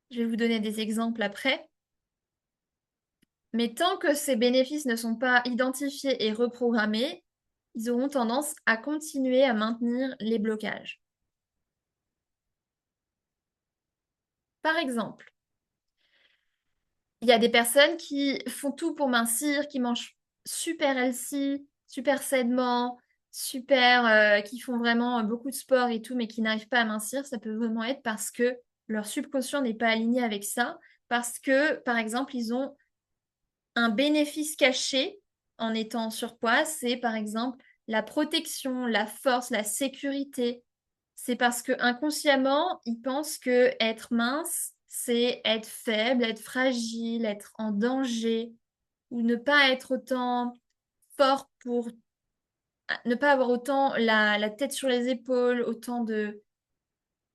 Je vais vous donner des exemples après. Mais tant que ces bénéfices ne sont pas identifiés et reprogrammés, ils auront tendance à continuer à maintenir les blocages. Par exemple, il y a des personnes qui font tout pour mincir, qui mangent super healthy, super sainement, qui font vraiment beaucoup de sport et tout, mais qui n'arrivent pas à mincir. Ça peut vraiment être parce que leur subconscient n'est pas aligné avec ça, parce que, par exemple, ils ont un bénéfice caché en étant en surpoids, c'est par exemple la protection, la force, la sécurité. C'est parce que inconsciemment, ils pensent que être mince, c'est être faible, être fragile, être en danger, ou ne pas être autant fort pour ne pas avoir autant la tête sur les épaules, autant de...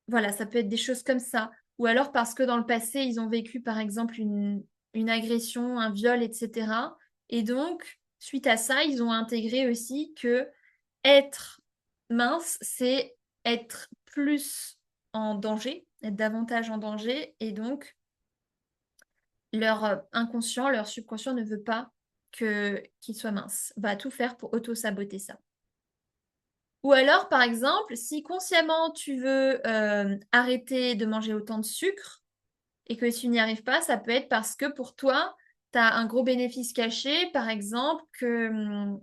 Voilà, ça peut être des choses comme ça. Ou alors parce que dans le passé, ils ont vécu par exemple une agression, un viol, etc. Et donc, suite à ça, ils ont intégré aussi que être mince, c'est être plus en danger, être davantage en danger. Et donc, leur inconscient, leur subconscient ne veut pas qu'ils soient minces, va tout faire pour auto-saboter ça. Ou alors, par exemple, si consciemment tu veux arrêter de manger autant de sucre et que tu n'y arrives pas, ça peut être parce que pour toi, tu as un gros bénéfice caché, par exemple, que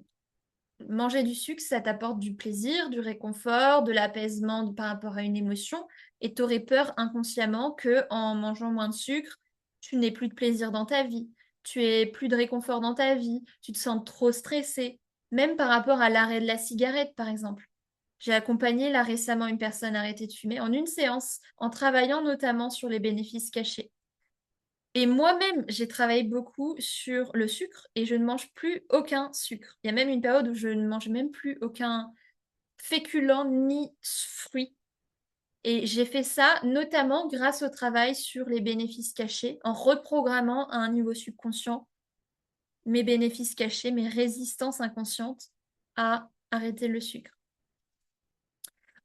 manger du sucre, ça t'apporte du plaisir, du réconfort, de l'apaisement par rapport à une émotion, et tu aurais peur inconsciemment que en mangeant moins de sucre, tu n'aies plus de plaisir dans ta vie, tu aies plus de réconfort dans ta vie, tu te sens trop stressé, même par rapport à l'arrêt de la cigarette, par exemple. J'ai accompagné là récemment une personne arrêtée de fumer en une séance, en travaillant notamment sur les bénéfices cachés. Et moi-même, j'ai travaillé beaucoup sur le sucre et je ne mange plus aucun sucre. Il y a même une période où je ne mange même plus aucun féculent ni fruit. Et j'ai fait ça notamment grâce au travail sur les bénéfices cachés, en reprogrammant à un niveau subconscient mes bénéfices cachés, mes résistances inconscientes à arrêter le sucre.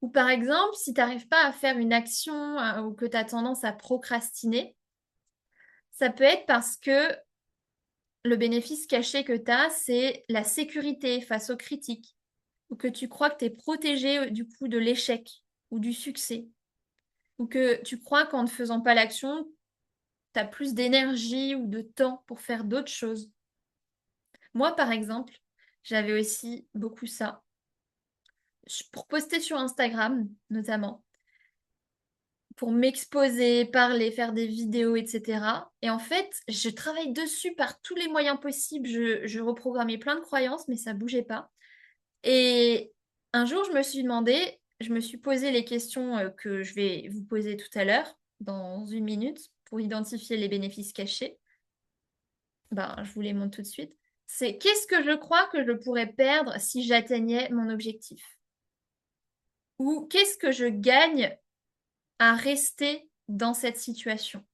Ou par exemple, si tu n'arrives pas à faire une action ou que tu as tendance à procrastiner, ça peut être parce que le bénéfice caché que tu as, c'est la sécurité face aux critiques, ou que tu crois que tu es protégé du coup de l'échec ou du succès, ou que tu crois qu'en ne faisant pas l'action, tu as plus d'énergie ou de temps pour faire d'autres choses. Moi, par exemple, j'avais aussi beaucoup ça. Pour poster sur Instagram, notamment, pour m'exposer, parler, faire des vidéos, etc. Et en fait, je travaille dessus par tous les moyens possibles. Je reprogrammais plein de croyances, mais ça bougeait pas. Et un jour, je me suis posé les questions que je vais vous poser tout à l'heure, dans une minute, pour identifier les bénéfices cachés. Ben, je vous les montre tout de suite. C'est qu'est-ce que je crois que je pourrais perdre si j'atteignais mon objectif? Ou qu'est-ce que je gagne à rester dans cette situation?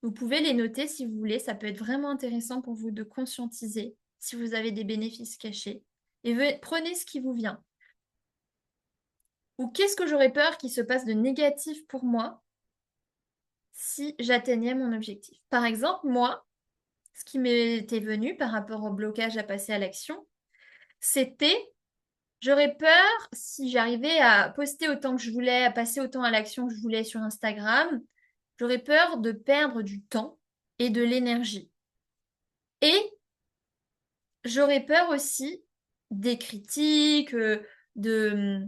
Vous pouvez les noter si vous voulez, ça peut être vraiment intéressant pour vous de conscientiser si vous avez des bénéfices cachés. Et prenez ce qui vous vient. Ou qu'est-ce que j'aurais peur qu'il se passe de négatif pour moi si j'atteignais mon objectif? Par exemple, moi, ce qui m'était venu par rapport au blocage à passer à l'action, c'était j'aurais peur si j'arrivais à poster autant que je voulais, à passer autant à l'action que je voulais sur Instagram, j'aurais peur de perdre du temps et de l'énergie. Et j'aurais peur aussi des critiques, de,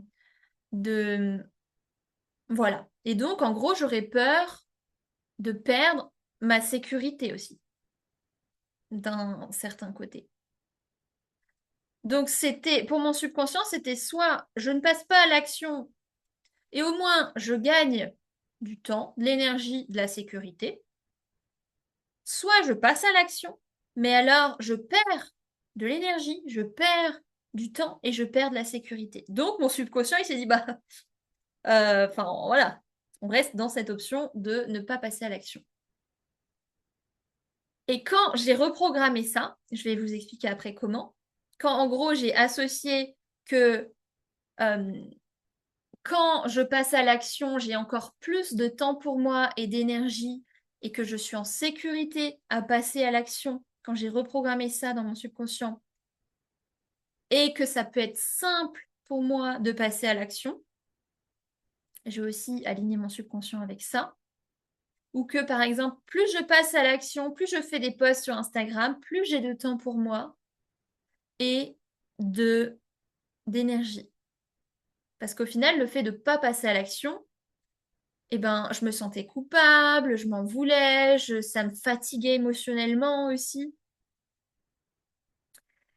de... Voilà. Et donc, en gros, j'aurais peur de perdre ma sécurité aussi, d'un certain côté. Donc, pour mon subconscient, c'était soit je ne passe pas à l'action et au moins je gagne du temps, de l'énergie, de la sécurité, soit je passe à l'action, mais alors je perds de l'énergie, je perds du temps et je perds de la sécurité. Donc, mon subconscient, il s'est dit, bah, enfin, voilà, on reste dans cette option de ne pas passer à l'action. Et quand j'ai reprogrammé ça, je vais vous expliquer après comment, quand en gros j'ai associé que euh, quand je passe à l'action, j'ai encore plus de temps pour moi et d'énergie et que je suis en sécurité à passer à l'action, quand j'ai reprogrammé ça dans mon subconscient et que ça peut être simple pour moi de passer à l'action, j'ai aussi aligné mon subconscient avec ça. Ou que par exemple, plus je passe à l'action, plus je fais des posts sur Instagram, plus j'ai de temps pour moi et de d'énergie. Parce qu'au final, le fait de ne pas passer à l'action, eh ben, je me sentais coupable, je m'en voulais, ça me fatiguait émotionnellement aussi.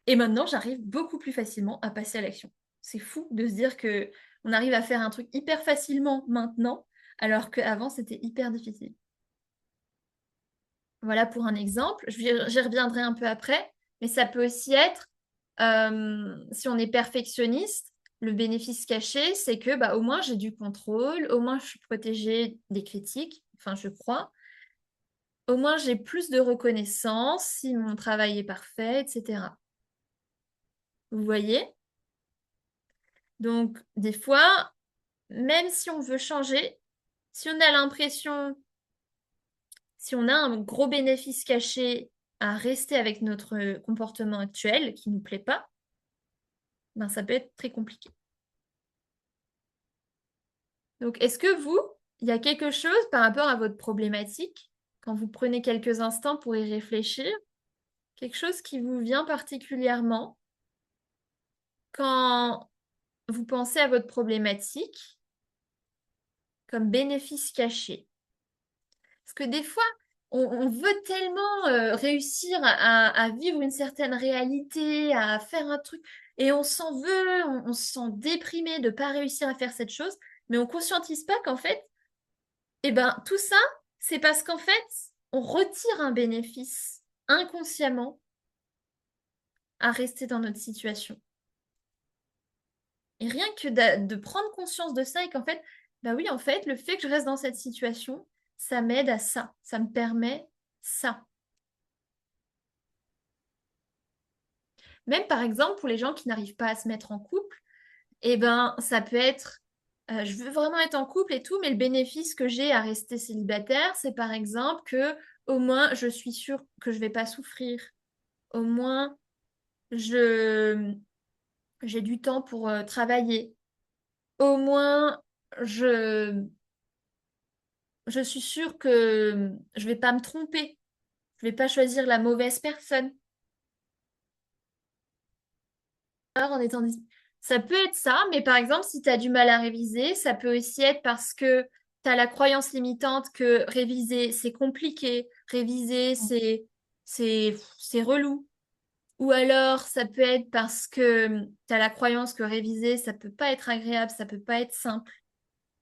Et maintenant, j'arrive beaucoup plus facilement à passer à l'action. C'est fou de se dire que on arrive à faire un truc hyper facilement maintenant, alors qu'avant, c'était hyper difficile. Voilà pour un exemple. J'y reviendrai un peu après, mais ça peut aussi être, si on est perfectionniste, le bénéfice caché, c'est que bah, au moins j'ai du contrôle, au moins je suis protégée des critiques, enfin je crois. Au moins j'ai plus de reconnaissance si mon travail est parfait, etc. Vous voyez? Donc des fois, même si on veut changer, si on a l'impression, si on a un gros bénéfice caché à rester avec notre comportement actuel qui ne nous plaît pas, ben, ça peut être très compliqué. Donc, est-ce que vous, il y a quelque chose par rapport à votre problématique, quand vous prenez quelques instants pour y réfléchir, quelque chose qui vous vient particulièrement quand vous pensez à votre problématique comme bénéfice caché? Parce que des fois, on veut tellement réussir à vivre une certaine réalité, à faire un truc, et on s'en veut, on se sent déprimé de ne pas réussir à faire cette chose, mais on ne conscientise pas qu'en fait, eh ben, tout ça, c'est parce qu'en fait, on retire un bénéfice inconsciemment à rester dans notre situation. Et rien que de prendre conscience de ça et qu'en fait, bah oui, en fait, le fait que je reste dans cette situation, ça m'aide à ça, ça me permet ça. Même par exemple, pour les gens qui n'arrivent pas à se mettre en couple, Eh ben, ça peut être, je veux vraiment être en couple et tout, mais le bénéfice que j'ai à rester célibataire, c'est par exemple que au moins je suis sûre que je vais pas souffrir. Au moins, je j'ai du temps pour travailler. Au moins, je je suis sûre que je vais pas me tromper. Je vais pas choisir la mauvaise personne. Alors, ça peut être ça, mais par exemple, si tu as du mal à réviser, ça peut aussi être parce que tu as la croyance limitante que réviser, c'est compliqué, réviser, c'est relou. Ou alors, ça peut être parce que tu as la croyance que réviser, ça peut pas être agréable, ça peut pas être simple.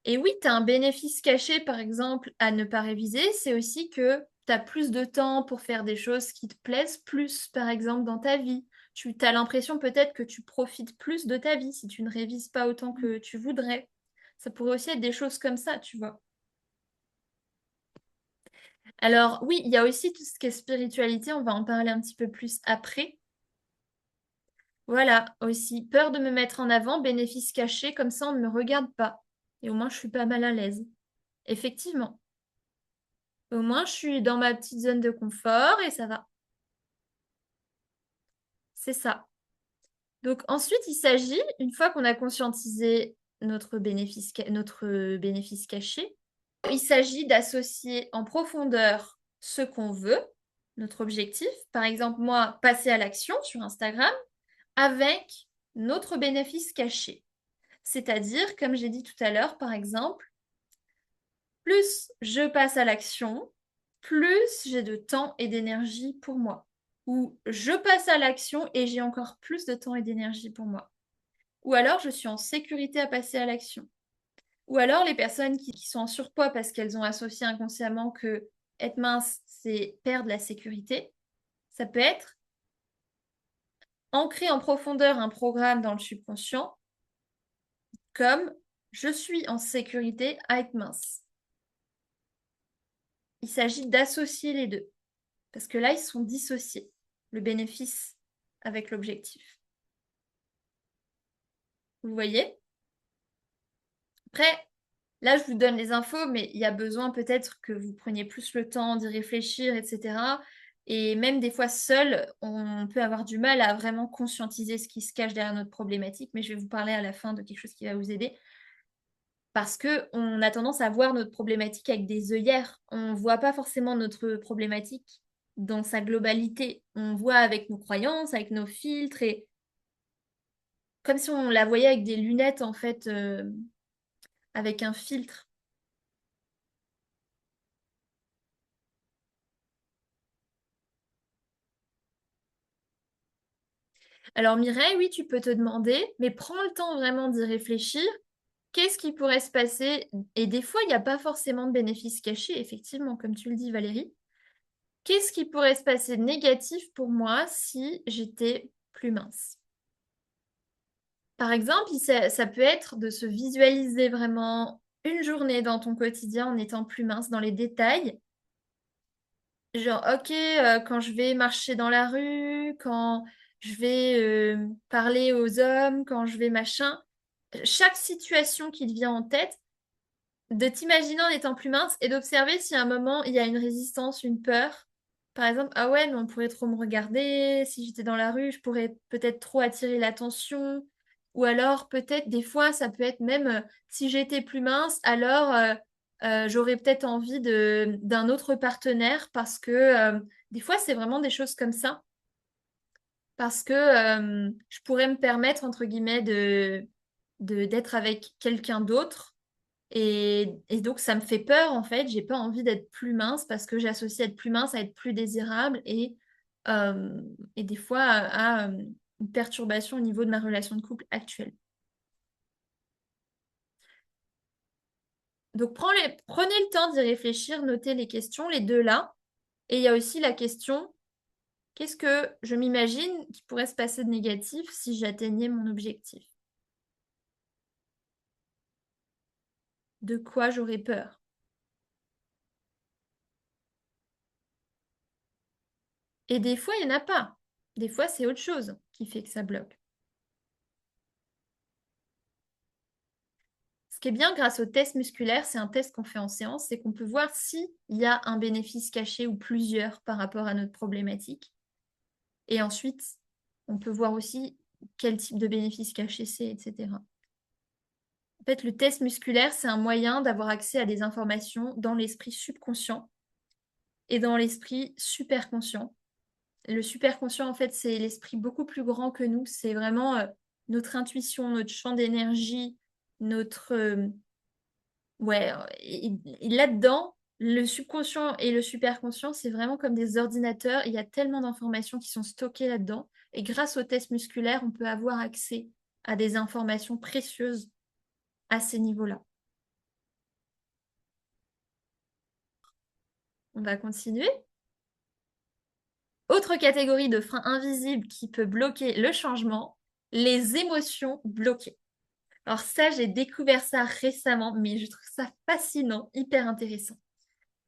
Et oui, tu as un bénéfice caché, par exemple, à ne pas réviser, c'est aussi que tu as plus de temps pour faire des choses qui te plaisent plus, par exemple, dans ta vie. Tu as l'impression peut-être que tu profites plus de ta vie si tu ne révises pas autant que tu voudrais. Ça pourrait aussi être des choses comme ça, tu vois. Alors oui, il y a aussi tout ce qui est spiritualité, on va en parler un petit peu plus après. Voilà, aussi, peur de me mettre en avant, bénéfice caché, comme ça on ne me regarde pas. Et au moins je suis pas mal à l'aise. Effectivement. Au moins, je suis dans ma petite zone de confort et ça va. C'est ça. Donc ensuite, il s'agit, une fois qu'on a conscientisé notre bénéfice caché, il s'agit d'associer en profondeur ce qu'on veut, notre objectif. Par exemple, moi, passer à l'action sur Instagram avec notre bénéfice caché. C'est-à-dire, comme j'ai dit tout à l'heure, par exemple, plus je passe à l'action, plus j'ai de temps et d'énergie pour moi. Ou je passe à l'action et j'ai encore plus de temps et d'énergie pour moi. Ou alors je suis en sécurité à passer à l'action. Ou alors les personnes qui sont en surpoids parce qu'elles ont associé inconsciemment que être mince, c'est perdre la sécurité. Ça peut être ancrer en profondeur un programme dans le subconscient comme je suis en sécurité à être mince. Il s'agit d'associer les deux. Parce que là, ils sont dissociés, le bénéfice avec l'objectif. Vous voyez? Après, là, je vous donne les infos, mais il y a besoin peut-être que vous preniez plus le temps d'y réfléchir, etc. Et même des fois, seul, on peut avoir du mal à vraiment conscientiser ce qui se cache derrière notre problématique, mais je vais vous parler à la fin de quelque chose qui va vous aider. Parce qu'on a tendance à voir notre problématique avec des œillères. On ne voit pas forcément notre problématique dans sa globalité. On voit avec nos croyances, avec nos filtres, et comme si on la voyait avec des lunettes, en fait, avec un filtre. Alors Mireille, oui, tu peux te demander, mais prends le temps vraiment d'y réfléchir. Qu'est-ce qui pourrait se passer? Et des fois, il n'y a pas forcément de bénéfices cachés, effectivement, comme tu le dis, Valérie. Qu'est-ce qui pourrait se passer de négatif pour moi si j'étais plus mince? Par exemple, ça peut être de se visualiser vraiment une journée dans ton quotidien en étant plus mince dans les détails. Genre, ok, quand je vais marcher dans la rue, quand je vais parler aux hommes, quand je vais machin, chaque situation qui te vient en tête, de t'imaginer en étant plus mince et d'observer si à un moment il y a une résistance, une peur. Par exemple, ah ouais, mais on pourrait trop me regarder, si j'étais dans la rue, je pourrais peut-être trop attirer l'attention. Ou alors peut-être des fois, ça peut être même si j'étais plus mince, alors j'aurais peut-être envie d'un autre partenaire parce que des fois, c'est vraiment des choses comme ça. Parce que je pourrais me permettre, entre guillemets, d'être avec quelqu'un d'autre et donc, ça me fait peur, en fait. J'ai pas envie d'être plus mince parce que j'associe être plus mince à être plus désirable et des fois à une perturbation au niveau de ma relation de couple actuelle. Donc, prenez le temps d'y réfléchir, notez les questions, les deux là. Et il y a aussi la question, qu'est-ce que je m'imagine qui pourrait se passer de négatif si j'atteignais mon objectif? De quoi j'aurais peur? Et des fois, il n'y en a pas. Des fois, c'est autre chose qui fait que ça bloque. qui est bien grâce au test musculaire, c'est un test qu'on fait en séance, c'est qu'on peut voir s'il y a un bénéfice caché ou plusieurs par rapport à notre problématique. Et ensuite, on peut voir aussi quel type de bénéfice caché c'est, etc. En fait, le test musculaire, c'est un moyen d'avoir accès à des informations dans l'esprit subconscient et dans l'esprit superconscient. Le superconscient, en fait, c'est l'esprit beaucoup plus grand que nous. C'est vraiment notre intuition, notre champ d'énergie, notre... ouais, et là-dedans, le subconscient et le superconscient, c'est vraiment comme des ordinateurs. Il y a tellement d'informations qui sont stockées là-dedans. Et grâce au test musculaire, on peut avoir accès à des informations précieuses à ces niveaux-là. On va continuer. Autre catégorie de frein invisible qui peut bloquer le changement, les émotions bloquées. Alors ça, j'ai découvert ça récemment, mais je trouve ça fascinant, hyper intéressant.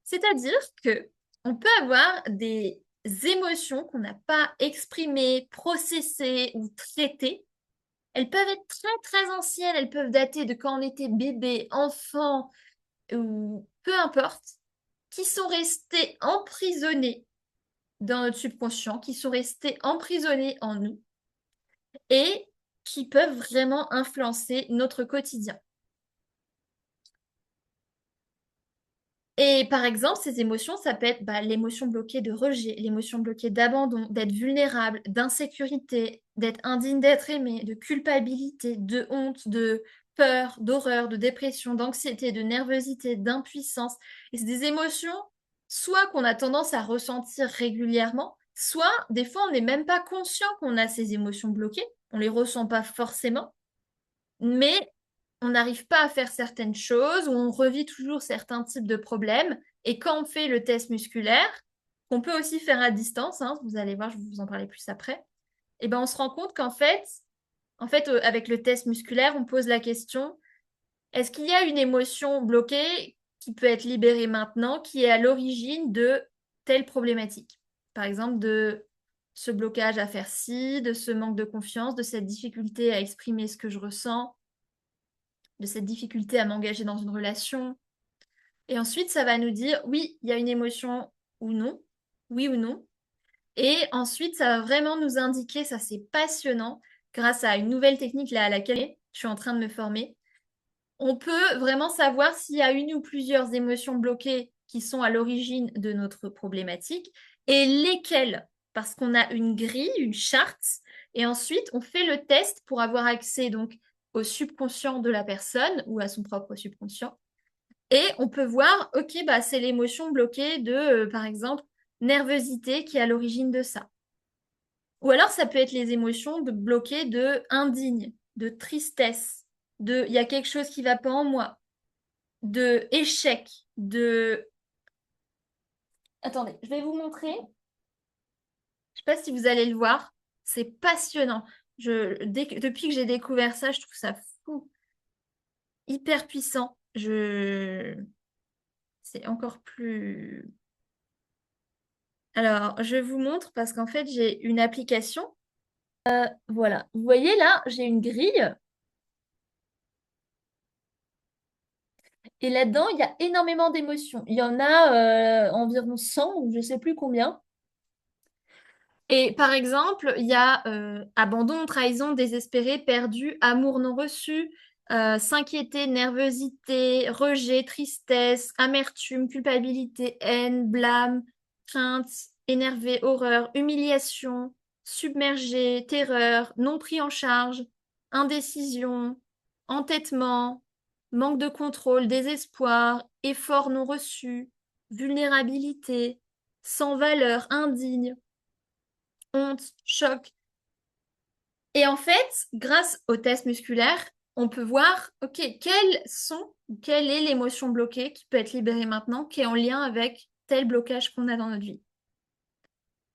C'est-à-dire que on peut avoir des émotions qu'on n'a pas exprimées, processées ou traitées. Elles peuvent être très très anciennes, elles peuvent dater de quand on était bébé, enfant ou peu importe, qui sont restées emprisonnées dans notre subconscient, qui sont restées emprisonnées en nous et qui peuvent vraiment influencer notre quotidien. Et par exemple, ces émotions, ça peut être l'émotion bloquée de rejet, l'émotion bloquée d'abandon, d'être vulnérable, d'insécurité, d'être indigne d'être aimé, de culpabilité, de honte, de peur, d'horreur, de dépression, d'anxiété, de nervosité, d'impuissance. Et c'est des émotions, soit qu'on a tendance à ressentir régulièrement, soit des fois on n'est même pas conscient qu'on a ces émotions bloquées, on les ressent pas forcément, mais on n'arrive pas à faire certaines choses, ou on revit toujours certains types de problèmes. Et quand on fait le test musculaire, qu'on peut aussi faire à distance, hein, vous allez voir, je vais vous en parler plus après, et ben on se rend compte qu'en fait, avec le test musculaire, on pose la question, est-ce qu'il y a une émotion bloquée qui peut être libérée maintenant, qui est à l'origine de telle problématique? Par exemple, de ce blocage à faire ci, de ce manque de confiance, de cette difficulté à exprimer ce que je ressens, de cette difficulté à m'engager dans une relation. Et ensuite, ça va nous dire oui, il y a une émotion ou non, oui ou non. Et ensuite, ça va vraiment nous indiquer, ça c'est passionnant, grâce à une nouvelle technique là, à laquelle je suis en train de me former. On peut vraiment savoir s'il y a une ou plusieurs émotions bloquées qui sont à l'origine de notre problématique et lesquelles, parce qu'on a une grille, une charte, et ensuite on fait le test pour avoir accès donc au subconscient de la personne ou à son propre subconscient. Et on peut voir, ok, c'est l'émotion bloquée de, par exemple, nervosité qui est à l'origine de ça. Ou alors ça peut être les émotions bloquées de indigne, de tristesse, de il y a quelque chose qui va pas en moi, de échec, de... Attendez, je vais vous montrer. Je sais pas si vous allez le voir. C'est passionnant. Depuis que j'ai découvert ça, je trouve ça fou, hyper puissant. C'est encore plus... Alors, je vous montre parce qu'en fait, j'ai une application. Voilà. Vous voyez là, j'ai une grille. Et là-dedans, il y a énormément d'émotions. Il y en a environ 100 ou je sais plus combien. Et par exemple, il y a abandon, trahison, désespéré, perdu, amour non reçu, s'inquiéter, nervosité, rejet, tristesse, amertume, culpabilité, haine, blâme, crainte, énervé, horreur, humiliation, submergé, terreur, non pris en charge, indécision, entêtement, manque de contrôle, désespoir, effort non reçu, vulnérabilité, sans valeur, indigne, honte, choc. Et en fait, grâce au test musculaire, on peut voir, OK, quelle est l'émotion bloquée qui peut être libérée maintenant, qui est en lien avec tel blocage qu'on a dans notre vie.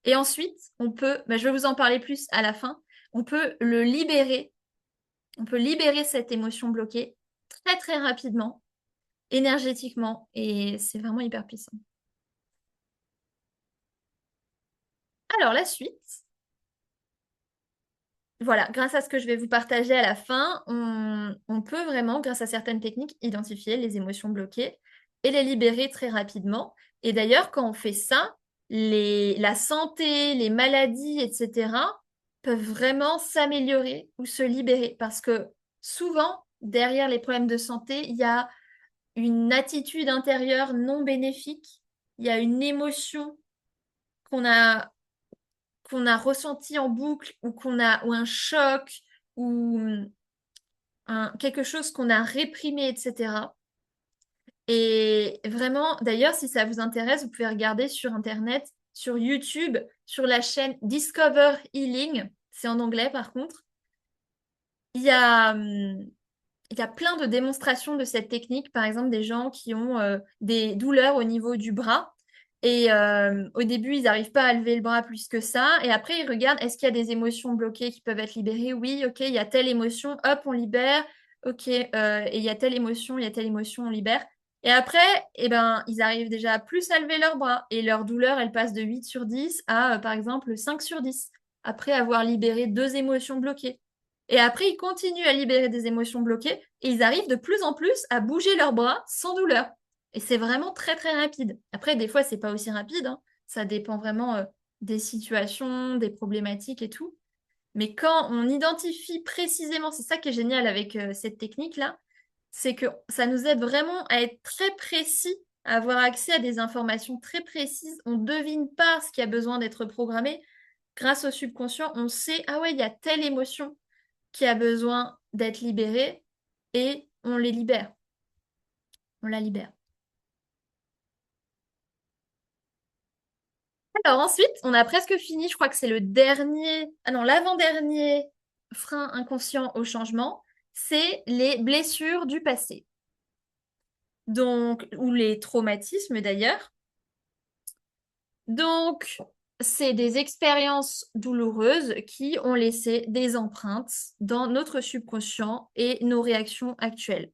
Et ensuite, je vais vous en parler plus à la fin, on peut le libérer, on peut libérer cette émotion bloquée très très rapidement, énergétiquement, et c'est vraiment hyper puissant. Alors la suite, voilà, grâce à ce que je vais vous partager à la fin, on peut vraiment, grâce à certaines techniques, identifier les émotions bloquées et les libérer très rapidement. Et d'ailleurs, quand on fait ça, la santé, les maladies, etc., peuvent vraiment s'améliorer ou se libérer. Parce que souvent, derrière les problèmes de santé, il y a une attitude intérieure non bénéfique, il y a une émotion qu'on a ressenti en boucle ou un choc ou quelque chose qu'on a réprimé, etc. Et vraiment, d'ailleurs, si ça vous intéresse, vous pouvez regarder sur Internet, sur YouTube, sur la chaîne Discover Healing. C'est en anglais par contre. Il y a, il y a plein de démonstrations de cette technique. Par exemple, des gens qui ont des douleurs au niveau du bras. Et au début, ils n'arrivent pas à lever le bras plus que ça. Et après, ils regardent, est-ce qu'il y a des émotions bloquées qui peuvent être libérées? Oui, ok, il y a telle émotion, hop, on libère. Ok, et il y a telle émotion, on libère. Et après, eh ben, ils arrivent déjà à plus à lever leurs bras. Et leur douleur, elle passe de 8 sur 10 à, par exemple, 5 sur 10, après avoir libéré deux émotions bloquées. Et après, ils continuent à libérer des émotions bloquées et ils arrivent de plus en plus à bouger leurs bras sans douleur. Et c'est vraiment très très rapide. Après, des fois, c'est pas aussi rapide, hein. Ça dépend vraiment des situations, des problématiques et tout. Mais quand on identifie précisément, c'est ça qui est génial avec cette technique-là, c'est que ça nous aide vraiment à être très précis, à avoir accès à des informations très précises. On ne devine pas ce qui a besoin d'être programmé. Grâce au subconscient, on sait, ah ouais, il y a telle émotion qui a besoin d'être libérée et on les libère. On la libère. Alors ensuite, on a presque fini. Je crois que c'est le dernier, ah non, l'avant-dernier frein inconscient au changement, c'est les blessures du passé. Donc, ou les traumatismes d'ailleurs. Donc, c'est des expériences douloureuses qui ont laissé des empreintes dans notre subconscient et nos réactions actuelles.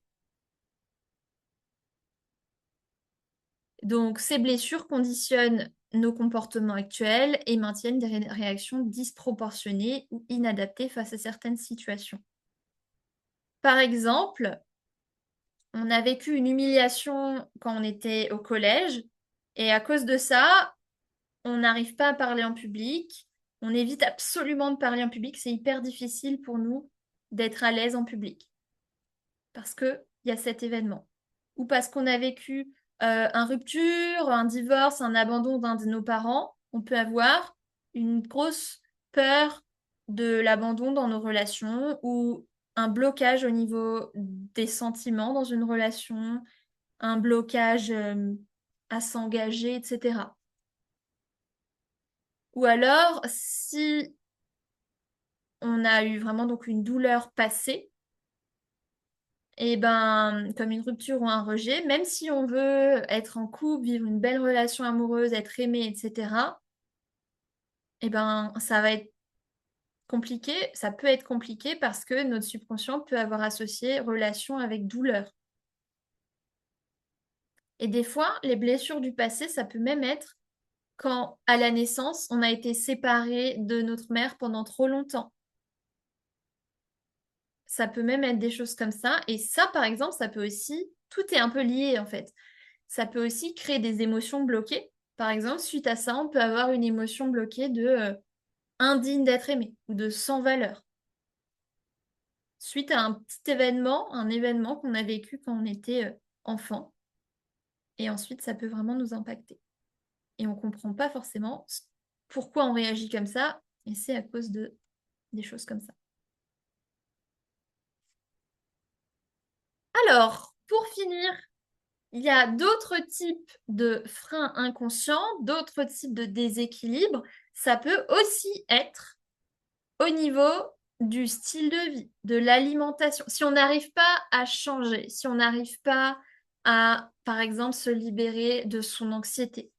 Donc, ces blessures conditionnent nos comportements actuels et maintiennent des réactions disproportionnées ou inadaptées face à certaines situations. Par exemple, on a vécu une humiliation quand on était au collège et à cause de ça, on n'arrive pas à parler en public. On évite absolument de parler en public. C'est hyper difficile pour nous d'être à l'aise en public parce qu'il y a cet événement. Ou parce qu'on a vécu un rupture, un divorce, un abandon d'un de nos parents, on peut avoir une grosse peur de l'abandon dans nos relations ou un blocage au niveau des sentiments dans une relation, un blocage à s'engager, etc. Ou alors, si on a eu vraiment donc une douleur passée, et ben, comme une rupture ou un rejet, même si on veut être en couple, vivre une belle relation amoureuse, être aimé, etc., et ben, ça va être compliqué, ça peut être compliqué parce que notre subconscient peut avoir associé relation avec douleur. Et des fois, les blessures du passé, ça peut même être quand, à la naissance, on a été séparé de notre mère pendant trop longtemps. Ça peut même être des choses comme ça. Et ça, par exemple, ça peut aussi, tout est un peu lié en fait. Ça peut aussi créer des émotions bloquées. Par exemple, suite à ça, on peut avoir une émotion bloquée de indigne d'être aimé ou de sans valeur. Suite à un événement qu'on a vécu quand on était enfant. Et ensuite, ça peut vraiment nous impacter. Et on ne comprend pas forcément pourquoi on réagit comme ça. Et c'est à cause de des choses comme ça. Alors, pour finir, il y a d'autres types de freins inconscients, d'autres types de déséquilibres. Ça peut aussi être au niveau du style de vie, de l'alimentation. Si on n'arrive pas à changer, si on n'arrive pas à, par exemple, se libérer de son anxiété,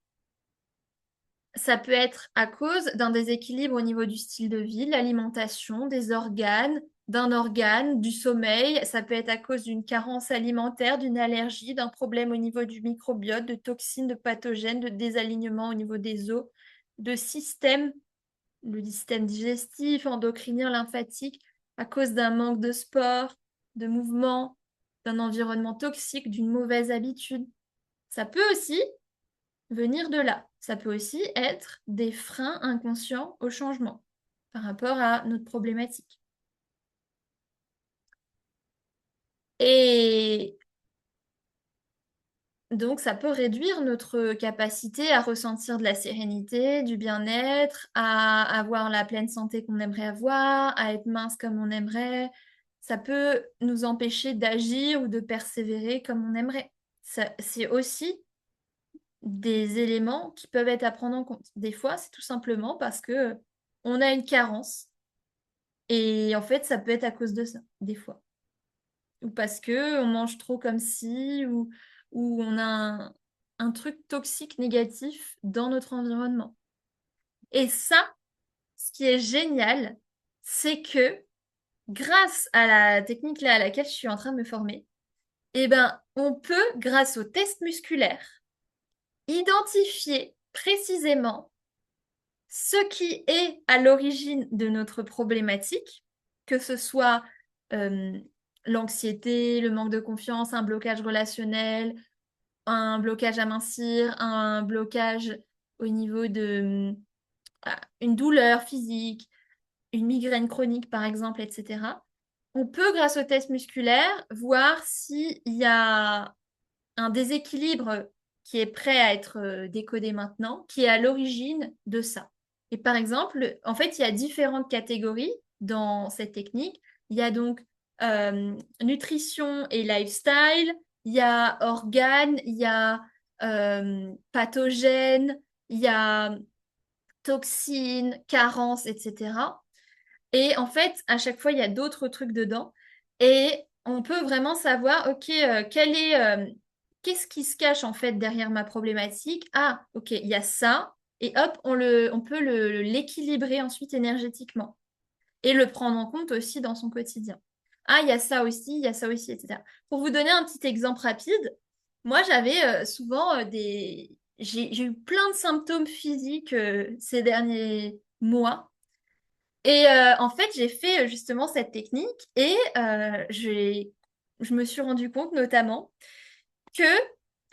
ça peut être à cause d'un déséquilibre au niveau du style de vie, de l'alimentation, des organes, d'un organe, du sommeil. Ça peut être à cause d'une carence alimentaire, d'une allergie, d'un problème au niveau du microbiote, de toxines, de pathogènes, de désalignement au niveau des os, de systèmes le système digestif, endocrinien, lymphatique, à cause d'un manque de sport, de mouvement, d'un environnement toxique, d'une mauvaise habitude. Ça peut aussi venir de là. Ça peut aussi être des freins inconscients au changement par rapport à notre problématique. Et donc, ça peut réduire notre capacité à ressentir de la sérénité, du bien-être, à avoir la pleine santé qu'on aimerait avoir, à être mince comme on aimerait. Ça peut nous empêcher d'agir ou de persévérer comme on aimerait. C'est aussi des éléments qui peuvent être à prendre en compte. Des fois, c'est tout simplement parce que on a une carence et en fait, ça peut être à cause de ça, des fois. Ou parce que on mange trop comme ci, ou on a un truc toxique négatif dans notre environnement. Et ça, ce qui est génial, c'est que grâce à la technique là à laquelle je suis en train de me former, eh ben, on peut, grâce au test musculaire, identifier précisément ce qui est à l'origine de notre problématique, que ce soit euh, l'anxiété, le manque de confiance, un blocage relationnel, un blocage à mincir, un blocage au niveau de une douleur physique, une migraine chronique par exemple, etc. On peut, grâce au test musculaire, voir s'il y a un déséquilibre qui est prêt à être décodé maintenant, qui est à l'origine de ça. Et par exemple, en fait, il y a différentes catégories dans cette technique. Il y a donc nutrition et lifestyle, il y a organes, il y a pathogènes, il y a toxines, carences, etc. Et en fait, à chaque fois, il y a d'autres trucs dedans. Et on peut vraiment savoir, OK, qu'est-ce qui se cache en fait derrière ma problématique? Ah, OK, il y a ça. Et hop, on peut l'équilibrer ensuite énergétiquement et le prendre en compte aussi dans son quotidien. Ah, il y a ça aussi, il y a ça aussi, etc. Pour vous donner un petit exemple rapide, moi, j'avais souvent j'ai eu plein de symptômes physiques ces derniers mois. Et en fait, j'ai fait justement cette technique et je me suis rendu compte notamment que,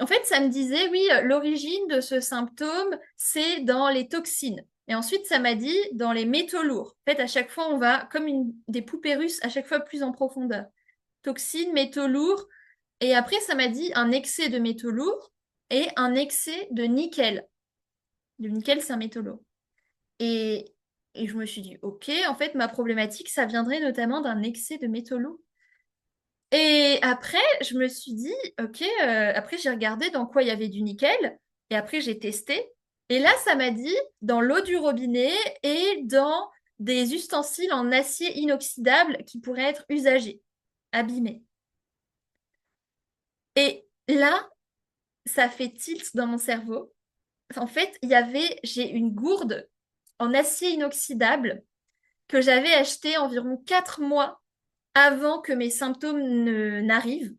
en fait, ça me disait, oui, l'origine de ce symptôme, c'est dans les toxines. Et ensuite, ça m'a dit dans les métaux lourds. En fait, à chaque fois, on va, comme des poupées russes, à chaque fois plus en profondeur. Toxines, métaux lourds. Et après, ça m'a dit un excès de métaux lourds et un excès de nickel. Le nickel, c'est un métaux lourd. Et, et je me suis dit, ok, en fait, ma problématique, ça viendrait notamment d'un excès de métaux lourds. Et après, je me suis dit, ok, après j'ai regardé dans quoi il y avait du nickel, et après j'ai testé. Et là, ça m'a dit dans l'eau du robinet et dans des ustensiles en acier inoxydable qui pourraient être usagés, abîmés. Et là, ça fait tilt dans mon cerveau. En fait, j'ai une gourde en acier inoxydable que j'avais acheté environ 4 mois avant que mes symptômes n'arrivent,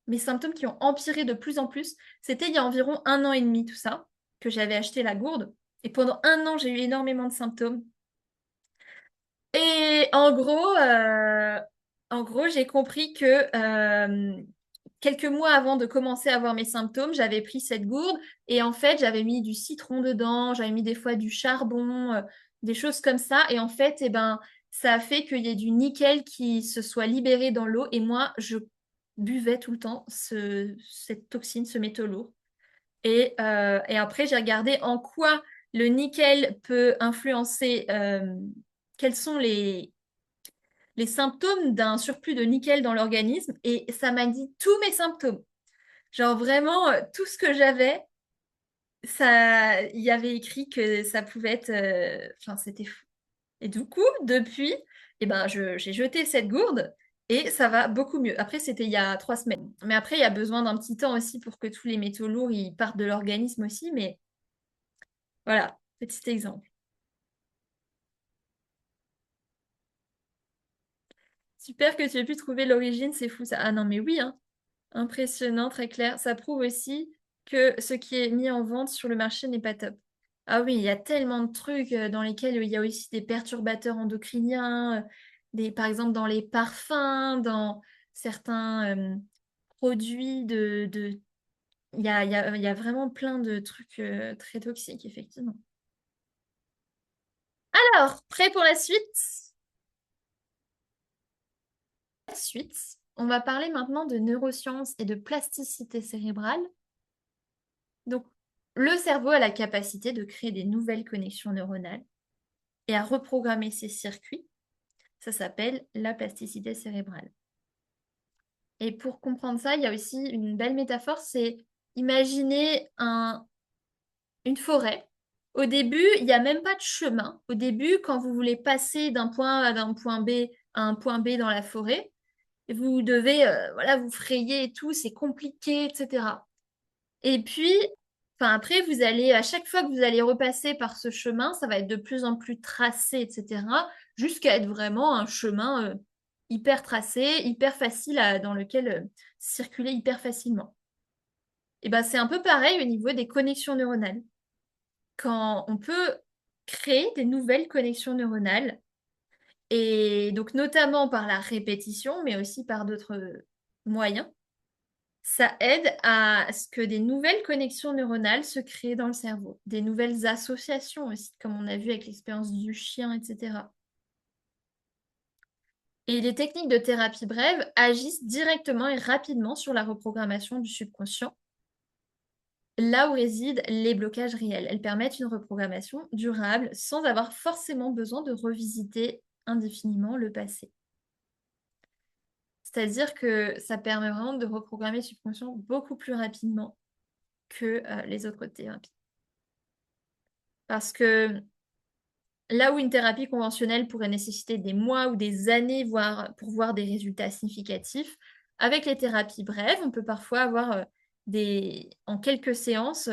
mes symptômes qui ont empiré de plus en plus. C'était il y a environ 1 an et demi, tout ça, que j'avais acheté la gourde. Et pendant 1 an, j'ai eu énormément de symptômes. Et en gros, j'ai compris que quelques mois avant de commencer à avoir mes symptômes, j'avais pris cette gourde et en fait, j'avais mis du citron dedans, j'avais mis des fois du charbon, des choses comme ça. Et en fait, eh ben, ça a fait qu'il y ait du nickel qui se soit libéré dans l'eau et moi, je buvais tout le temps cette toxine, ce métaux lourd. Et après, j'ai regardé en quoi le nickel peut influencer, quels sont les symptômes d'un surplus de nickel dans l'organisme. Et ça m'a dit tous mes symptômes. Genre vraiment, tout ce que j'avais, il y avait écrit que ça pouvait être... Enfin, c'était fou. Et du coup, depuis, eh ben, j'ai jeté cette gourde. Et ça va beaucoup mieux. Après, c'était il y a 3 semaines. Mais après, il y a besoin d'un petit temps aussi pour que tous les métaux lourds ils partent de l'organisme aussi. Mais voilà, petit exemple. Super que tu aies pu trouver l'origine, c'est fou ça. Ah non, mais oui, hein. Impressionnant, très clair. Ça prouve aussi que ce qui est mis en vente sur le marché n'est pas top. Ah oui, il y a tellement de trucs dans lesquels il y a aussi des perturbateurs endocriniens, par exemple dans les parfums, dans certains produits il y a vraiment plein de trucs très toxiques, effectivement. Alors, prêt pour la suite? La suite, on va parler maintenant de neurosciences et de plasticité cérébrale. Donc, le cerveau a la capacité de créer des nouvelles connexions neuronales et à reprogrammer ses circuits. Ça s'appelle la plasticité cérébrale. Et pour comprendre ça, il y a aussi une belle métaphore, c'est imaginer une forêt. Au début, il n'y a même pas de chemin. Au début, quand vous voulez passer d'un point B à un point B dans la forêt, vous devez voilà, vous frayer et tout, c'est compliqué, etc. Et puis, enfin, après, vous allez, à chaque fois que vous allez repasser par ce chemin, ça va être de plus en plus tracé, etc., jusqu'à être vraiment un chemin hyper tracé, hyper facile dans lequel circuler hyper facilement. Et ben, c'est un peu pareil au niveau des connexions neuronales. Quand on peut créer des nouvelles connexions neuronales, et donc notamment par la répétition, mais aussi par d'autres moyens, ça aide à ce que des nouvelles connexions neuronales se créent dans le cerveau, des nouvelles associations aussi, comme on a vu avec l'expérience du chien, etc. Et les techniques de thérapie brève agissent directement et rapidement sur la reprogrammation du subconscient, là où résident les blocages réels. Elles permettent une reprogrammation durable sans avoir forcément besoin de revisiter indéfiniment le passé. C'est-à-dire que ça permet vraiment de reprogrammer le subconscient beaucoup plus rapidement que les autres thérapies. Parce que là où une thérapie conventionnelle pourrait nécessiter des mois ou des années pour voir des résultats significatifs, avec les thérapies brèves, on peut parfois avoir en quelques séances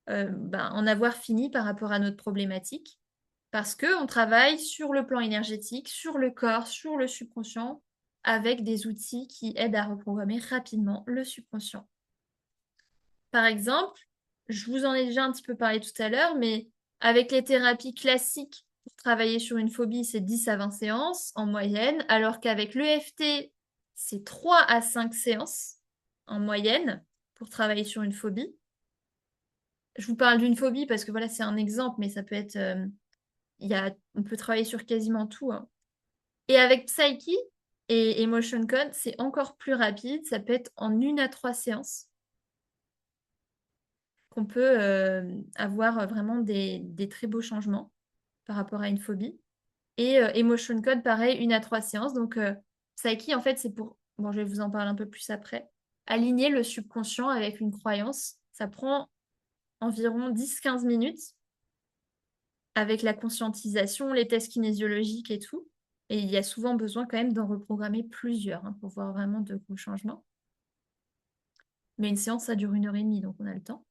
en avoir fini par rapport à notre problématique, parce qu'on travaille sur le plan énergétique, sur le corps, sur le subconscient, avec des outils qui aident à reprogrammer rapidement le subconscient. Par exemple, je vous en ai déjà un petit peu parlé tout à l'heure, mais avec les thérapies classiques, pour travailler sur une phobie, c'est 10 à 20 séances en moyenne, alors qu'avec l'EFT, c'est 3 à 5 séances en moyenne pour travailler sur une phobie. Je vous parle d'une phobie parce que voilà, c'est un exemple, mais ça peut être, on peut travailler sur quasiment tout, hein. Et avec Psyche et Emotion Code, c'est encore plus rapide, ça peut être en 1 à 3 séances qu'on peut avoir vraiment des très beaux changements par rapport à une phobie. Et Emotion Code, pareil, 1 à 3 séances. Donc, Psyche, en fait, c'est pour, bon, je vais vous en parler un peu plus après, aligner le subconscient avec une croyance. Ça prend environ 10-15 minutes avec la conscientisation, les tests kinésiologiques et tout. Et il y a souvent besoin quand même d'en reprogrammer plusieurs pour voir vraiment de gros changements. Mais une séance, ça dure 1 heure et demie, donc on a le temps.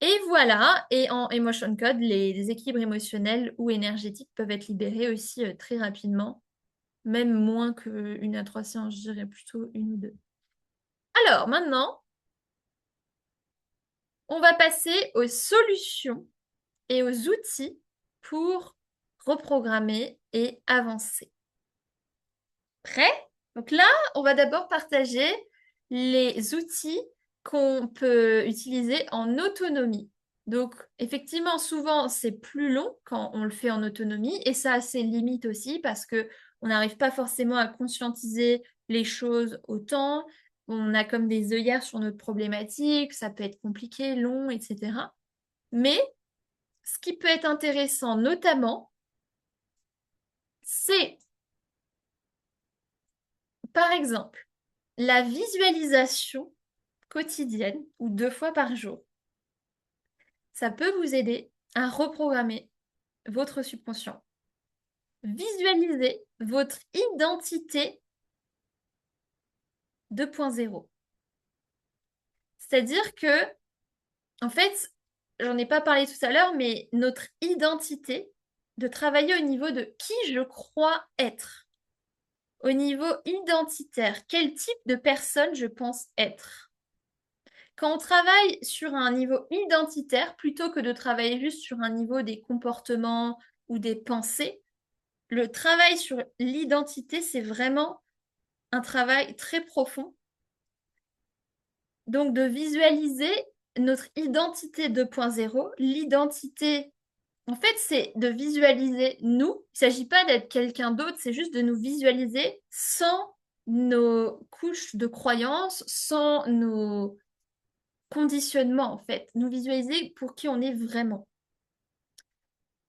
Et voilà, et en Emotion Code, les équilibres émotionnels ou énergétiques peuvent être libérés aussi très rapidement, même moins qu'une à 3 séances, je dirais plutôt 1 ou 2. Alors maintenant, on va passer aux solutions et aux outils pour reprogrammer et avancer. Prêt? Donc là, on va d'abord partager les outils qu'on peut utiliser en autonomie. Donc, effectivement, souvent, c'est plus long quand on le fait en autonomie et ça a ses limites aussi parce que on n'arrive pas forcément à conscientiser les choses autant. On a comme des œillères sur notre problématique, ça peut être compliqué, long, etc. Mais ce qui peut être intéressant notamment, c'est, par exemple, la visualisation quotidienne ou 2 fois par jour. Ça peut vous aider à reprogrammer votre subconscient. Visualisez votre identité 2.0. C'est-à-dire que, en fait, j'en ai pas parlé tout à l'heure, mais notre identité, de travailler au niveau de qui je crois être, au niveau identitaire, quel type de personne je pense être. Quand on travaille sur un niveau identitaire, plutôt que de travailler juste sur un niveau des comportements ou des pensées, le travail sur l'identité, c'est vraiment un travail très profond. Donc, de visualiser notre identité 2.0, l'identité, en fait, c'est de visualiser nous. Il ne s'agit pas d'être quelqu'un d'autre, c'est juste de nous visualiser sans nos couches de croyances, sans nos conditionnements, en fait. Nous visualiser pour qui on est vraiment.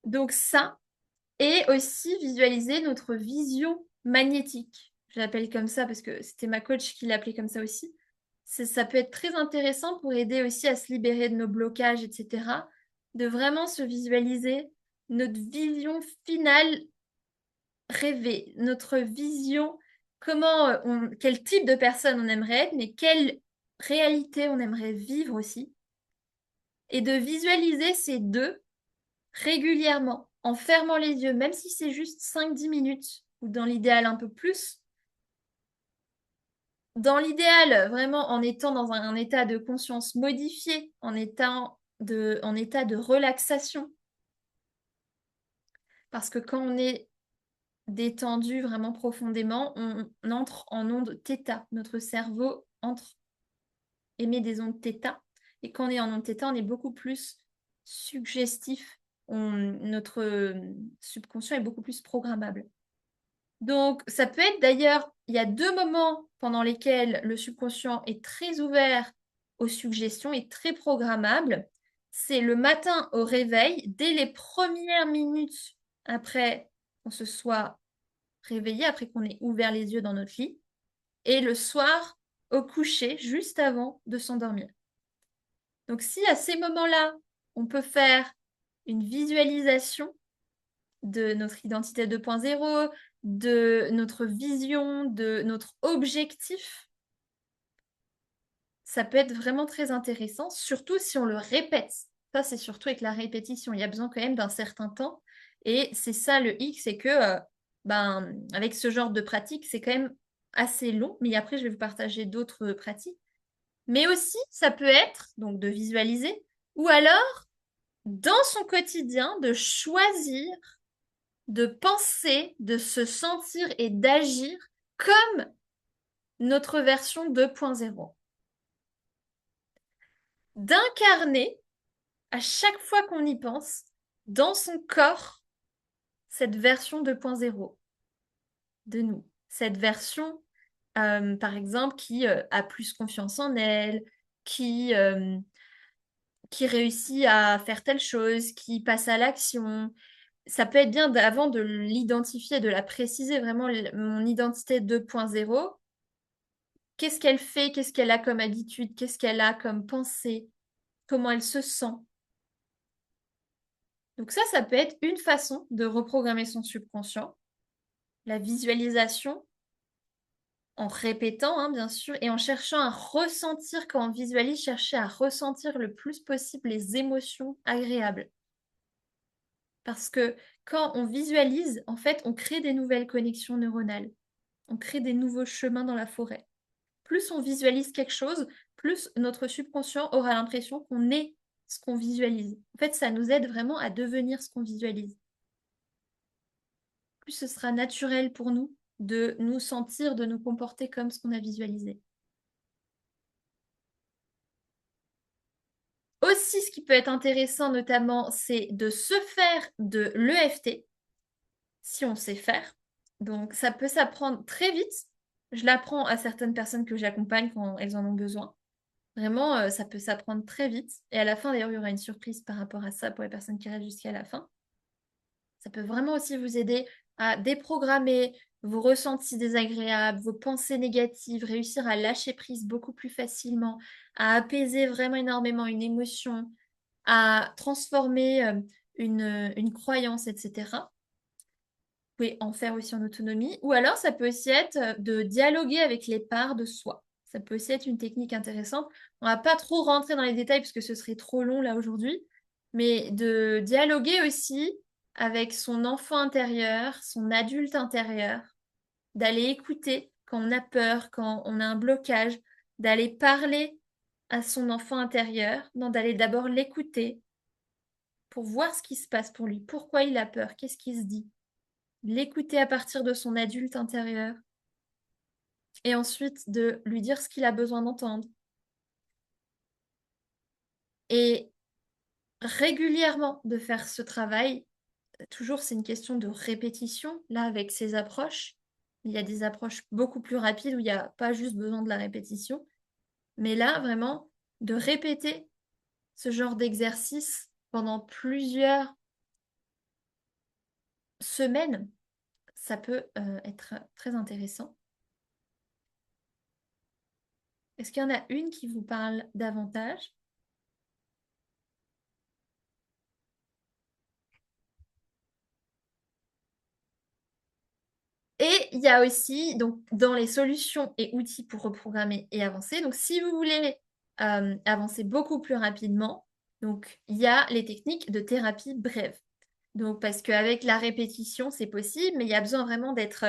Donc ça, et aussi visualiser notre vision magnétique. Je l'appelle comme ça parce que c'était ma coach qui l'appelait comme ça aussi. Ça peut être très intéressant pour aider aussi à se libérer de nos blocages, etc. De vraiment se visualiser notre vision finale rêvée, notre vision, quel type de personne on aimerait être, mais quelle réalité on aimerait vivre aussi. Et de visualiser ces deux régulièrement, en fermant les yeux, même si c'est juste 5-10 minutes, ou dans l'idéal un peu plus. Dans l'idéal, vraiment en étant dans un état de conscience modifié, en état de relaxation. Parce que quand on est détendu vraiment profondément, on entre en onde θ. Notre cerveau émet des ondes θ. Et quand on est en onde θ, on est beaucoup plus suggestif. Notre subconscient est beaucoup plus programmable. Donc, ça peut être d'ailleurs, il y a 2 moments pendant lesquels le subconscient est très ouvert aux suggestions et très programmable. C'est le matin au réveil, dès les premières minutes après qu'on se soit réveillé, après qu'on ait ouvert les yeux dans notre lit, et le soir au coucher, juste avant de s'endormir. Donc, si à ces moments-là, on peut faire une visualisation de notre identité 2.0, de notre vision, de notre objectif, ça peut être vraiment très intéressant, surtout si on le répète. Ça, c'est surtout avec la répétition. Il y a besoin quand même d'un certain temps. Et c'est ça le hic, c'est que avec ce genre de pratique, c'est quand même assez long. Mais après, je vais vous partager d'autres pratiques. Mais aussi, ça peut être donc de visualiser, ou alors, dans son quotidien, de choisir de penser, de se sentir et d'agir comme notre version 2.0. D'incarner, à chaque fois qu'on y pense, dans son corps, cette version 2.0 de nous. Cette version, par exemple, qui a plus confiance en elle, qui réussit à faire telle chose, qui passe à l'action. Ça peut être bien avant de l'identifier, de la préciser vraiment, mon identité 2.0. Qu'est-ce qu'elle fait, qu'est-ce qu'elle a comme habitude, qu'est-ce qu'elle a comme pensée, comment elle se sent. Donc ça peut être une façon de reprogrammer son subconscient. La visualisation, en répétant, hein, bien sûr, et en cherchant à ressentir, quand on visualise, chercher à ressentir le plus possible les émotions agréables. Parce que quand on visualise, en fait, on crée des nouvelles connexions neuronales. On crée des nouveaux chemins dans la forêt. Plus on visualise quelque chose, plus notre subconscient aura l'impression qu'on est ce qu'on visualise. En fait, ça nous aide vraiment à devenir ce qu'on visualise. Plus ce sera naturel pour nous de nous sentir, de nous comporter comme ce qu'on a visualisé. Aussi, ce qui peut être intéressant notamment, c'est de se faire de l'EFT, si on sait faire. Donc, ça peut s'apprendre très vite. Je l'apprends à certaines personnes que j'accompagne quand elles en ont besoin. Vraiment, ça peut s'apprendre très vite. Et à la fin, d'ailleurs, il y aura une surprise par rapport à ça pour les personnes qui restent jusqu'à la fin. Ça peut vraiment aussi vous aider à déprogrammer vos ressentis désagréables, vos pensées négatives, réussir à lâcher prise beaucoup plus facilement, à apaiser vraiment énormément une émotion, à transformer une croyance, etc. Vous pouvez en faire aussi en autonomie. Ou alors, ça peut aussi être de dialoguer avec les parts de soi. Ça peut aussi être une technique intéressante. On ne va pas trop rentrer dans les détails puisque ce serait trop long là aujourd'hui. Mais de dialoguer aussi avec son enfant intérieur, son adulte intérieur, d'aller écouter quand on a peur, quand on a un blocage, d'aller parler à son enfant intérieur, d'aller d'abord l'écouter pour voir ce qui se passe pour lui, pourquoi il a peur, qu'est-ce qu'il se dit. L'écouter à partir de son adulte intérieur et ensuite de lui dire ce qu'il a besoin d'entendre. Et régulièrement de faire ce travail, toujours c'est une question de répétition. Là, avec ces approches, il y a des approches beaucoup plus rapides où il n'y a pas juste besoin de la répétition. Mais là, vraiment, de répéter ce genre d'exercice pendant plusieurs semaines, ça peut être très intéressant. Est-ce qu'il y en a une qui vous parle davantage? Et il y a aussi, donc, dans les solutions et outils pour reprogrammer et avancer, donc si vous voulez avancer beaucoup plus rapidement, donc il y a les techniques de thérapie brève. Donc, parce qu'avec la répétition, c'est possible, mais il y a besoin vraiment d'être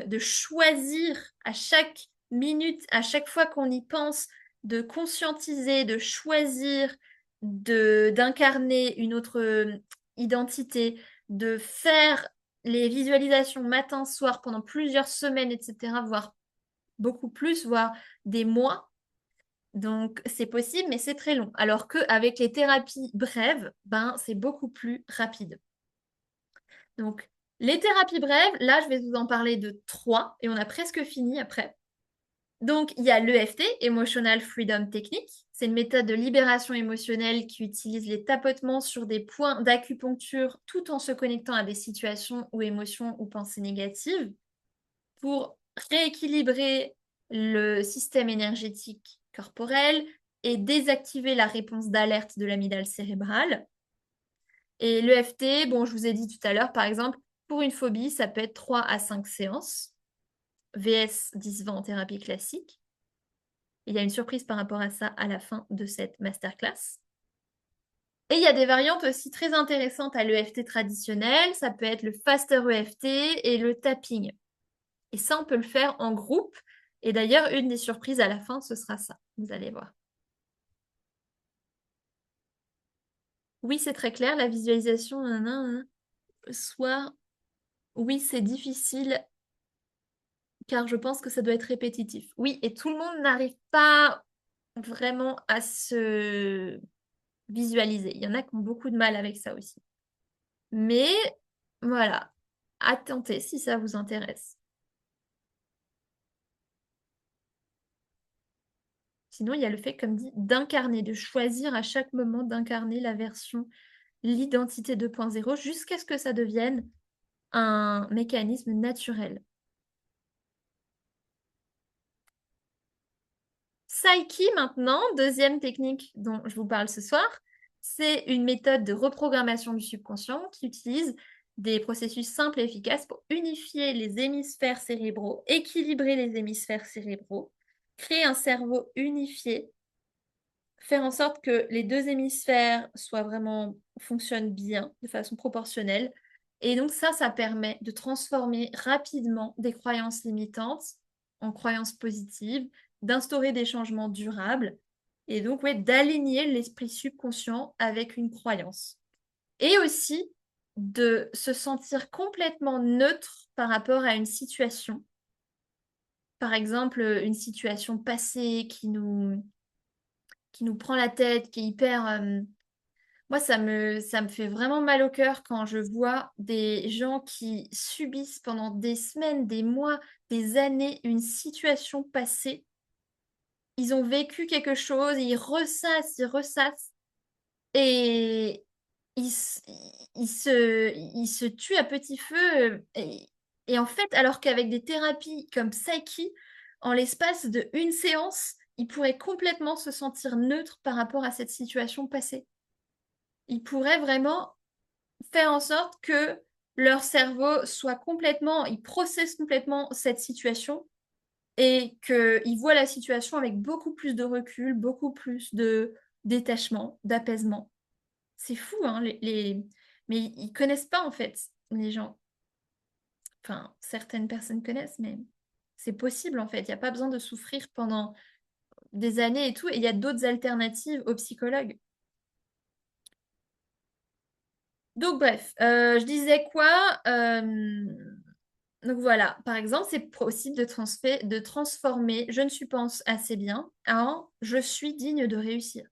de choisir à chaque minute, à chaque fois qu'on y pense, de conscientiser, de choisir, d'incarner une autre identité, de faire les visualisations matin, soir pendant plusieurs semaines, etc., voire beaucoup plus, voire des mois. Donc, c'est possible, mais c'est très long. Alors qu'avec les thérapies brèves, ben, c'est beaucoup plus rapide. Donc, les thérapies brèves, là, je vais vous en parler de trois et on a presque fini après. Donc, il y a l'EFT, Emotional Freedom Technique. C'est une méthode de libération émotionnelle qui utilise les tapotements sur des points d'acupuncture tout en se connectant à des situations ou émotions ou pensées négatives pour rééquilibrer le système énergétique corporel et désactiver la réponse d'alerte de l'amygdale cérébrale. Et l'EFT, bon, je vous ai dit tout à l'heure, par exemple, pour une phobie, ça peut être 3 à 5 séances, VS 10-20 en thérapie classique. Il y a une surprise par rapport à ça à la fin de cette masterclass. Et il y a des variantes aussi très intéressantes à l'EFT traditionnel. Ça peut être le Faster EFT et le tapping. Et ça, on peut le faire en groupe. Et d'ailleurs, une des surprises à la fin, ce sera ça. Vous allez voir. Oui, c'est très clair, la visualisation, soit, oui, c'est difficile car je pense que ça doit être répétitif. Oui, et tout le monde n'arrive pas vraiment à se visualiser. Il y en a qui ont beaucoup de mal avec ça aussi. Mais voilà, à tenter si ça vous intéresse. Sinon, il y a le fait, comme dit, d'incarner, de choisir à chaque moment d'incarner la version, l'identité 2.0 jusqu'à ce que ça devienne un mécanisme naturel. Psyche maintenant, deuxième technique dont je vous parle ce soir, c'est une méthode de reprogrammation du subconscient qui utilise des processus simples et efficaces pour unifier les hémisphères cérébraux, équilibrer les hémisphères cérébraux, créer un cerveau unifié, faire en sorte que les deux hémisphères soient vraiment fonctionnent bien de façon proportionnelle. Et donc ça permet de transformer rapidement des croyances limitantes en croyances positives, d'instaurer des changements durables et donc ouais, d'aligner l'esprit subconscient avec une croyance. Et aussi de se sentir complètement neutre par rapport à une situation. Par exemple, une situation passée qui nous prend la tête, qui est hyper... Moi, ça me fait vraiment mal au cœur quand je vois des gens qui subissent pendant des semaines, des mois, des années une situation passée. Ils ont vécu quelque chose, ils ressassent et ils, s- ils se tuent à petit feu. Et en fait, alors qu'avec des thérapies comme Psyche, en l'espace de une séance, ils pourraient complètement se sentir neutres par rapport à cette situation passée. Ils pourraient vraiment faire en sorte que leur cerveau soit complètement, ils processent complètement cette situation et qu'ils voient la situation avec beaucoup plus de recul, beaucoup plus de détachement, d'apaisement. C'est fou, hein, mais ils connaissent pas en fait, les gens. Enfin, certaines personnes connaissent, mais c'est possible en fait. Il n'y a pas besoin de souffrir pendant des années et tout, et il y a d'autres alternatives aux psychologues. Donc bref, je disais quoi? Donc voilà, par exemple, c'est possible de transformer je ne suis pas assez bien en je suis digne de réussir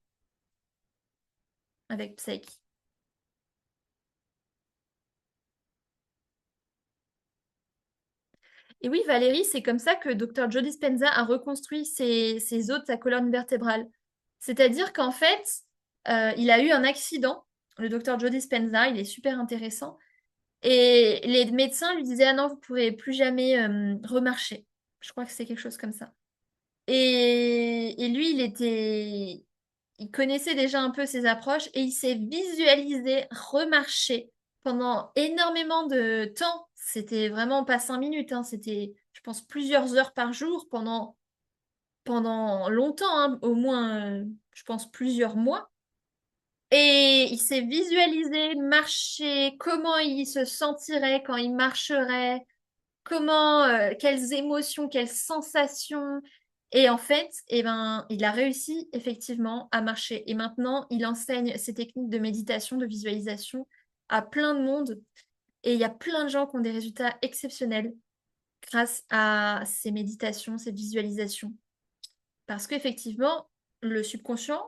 avec Psyche. Et oui, Valérie, c'est comme ça que Dr. Joe Dispenza a reconstruit ses os de sa colonne vertébrale. C'est-à-dire qu'en fait, il a eu un accident. Le Dr. Joe Dispenza, il est super intéressant. Et les médecins lui disaient, ah non, vous ne pourrez plus jamais remarcher. Je crois que c'est quelque chose comme ça. Et lui, il connaissait déjà un peu ses approches et il s'est visualisé remarcher pendant énormément de temps. C'était vraiment pas 5 minutes, hein, c'était, je pense, plusieurs heures par jour pendant longtemps, hein, au moins, je pense, plusieurs mois. Et il s'est visualisé marcher, comment il se sentirait quand il marcherait, quelles émotions, quelles sensations. Et en fait, eh ben, il a réussi effectivement à marcher. Et maintenant, il enseigne ces techniques de méditation, de visualisation à plein de monde. Et il y a plein de gens qui ont des résultats exceptionnels grâce à ces méditations, ces visualisations. Parce qu'effectivement, le subconscient,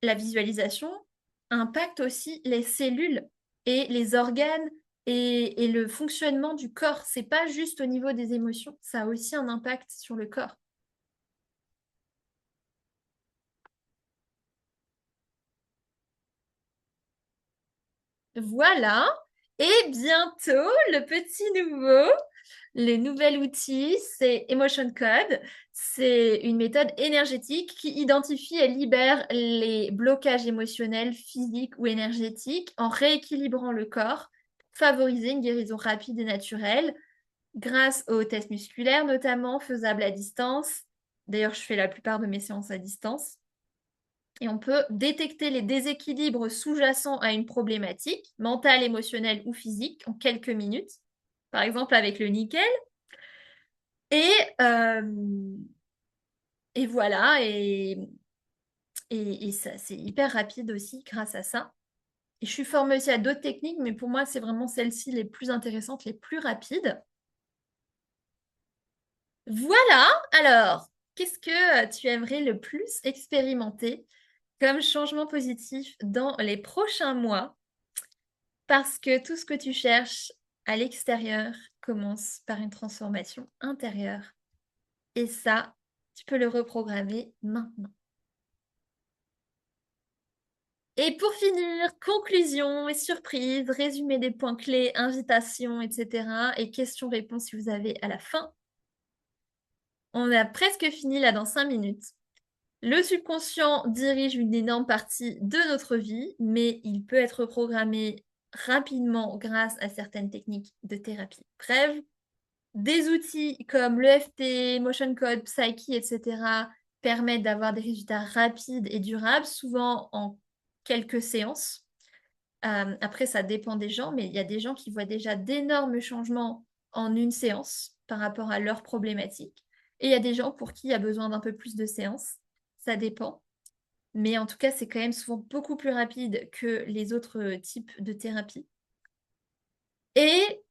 la visualisation impacte aussi les cellules et les organes et le fonctionnement du corps. C'est pas juste au niveau des émotions, ça a aussi un impact sur le corps. Voilà. Et bientôt, le petit nouveau, le nouvel outil, c'est Emotion Code. C'est une méthode énergétique qui identifie et libère les blocages émotionnels, physiques ou énergétiques en rééquilibrant le corps, pour favoriser une guérison rapide et naturelle grâce aux tests musculaires, notamment faisables à distance. D'ailleurs, je fais la plupart de mes séances à distance. Et on peut détecter les déséquilibres sous-jacents à une problématique, mentale, émotionnelle ou physique, en quelques minutes. Par exemple, avec le nickel. Et, euh, et voilà, et ça, c'est hyper rapide aussi grâce à ça. Et je suis formée aussi à d'autres techniques, mais pour moi, c'est vraiment celles-ci les plus intéressantes, les plus rapides. Voilà, alors, qu'est-ce que tu aimerais le plus expérimenter comme changement positif dans les prochains mois? Parce que tout ce que tu cherches à l'extérieur commence par une transformation intérieure. Et ça, tu peux le reprogrammer maintenant. Et pour finir, conclusion et surprise, résumé des points clés, invitation, etc. Et questions-réponses si vous avez à la fin. On a presque fini là dans 5 minutes. Le subconscient dirige une énorme partie de notre vie, mais il peut être programmé rapidement grâce à certaines techniques de thérapie brève. Des outils comme l'EFT, Motion Code, Psyche, etc. permettent d'avoir des résultats rapides et durables, souvent en quelques séances. Après, ça dépend des gens, mais il y a des gens qui voient déjà d'énormes changements en une séance par rapport à leurs problématiques. Et il y a des gens pour qui il y a besoin d'un peu plus de séances. Ça dépend. Mais en tout cas, c'est quand même souvent beaucoup plus rapide que les autres types de thérapie. Et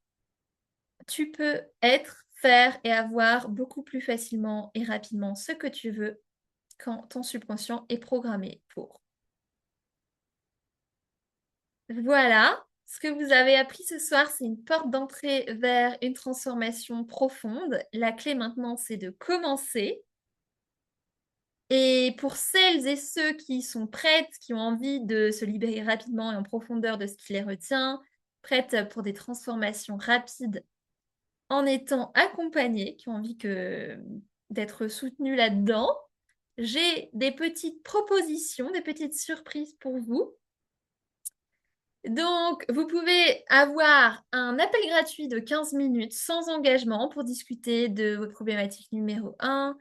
tu peux être, faire et avoir beaucoup plus facilement et rapidement ce que tu veux quand ton subconscient est programmé pour. Voilà, ce que vous avez appris ce soir, c'est une porte d'entrée vers une transformation profonde. La clé maintenant, c'est de commencer. Et pour celles et ceux qui sont prêtes, qui ont envie de se libérer rapidement et en profondeur de ce qui les retient, prêtes pour des transformations rapides en étant accompagnées, qui ont envie d'être soutenues là-dedans, j'ai des petites propositions, des petites surprises pour vous. Donc, vous pouvez avoir un appel gratuit de 15 minutes sans engagement pour discuter de votre problématique numéro 1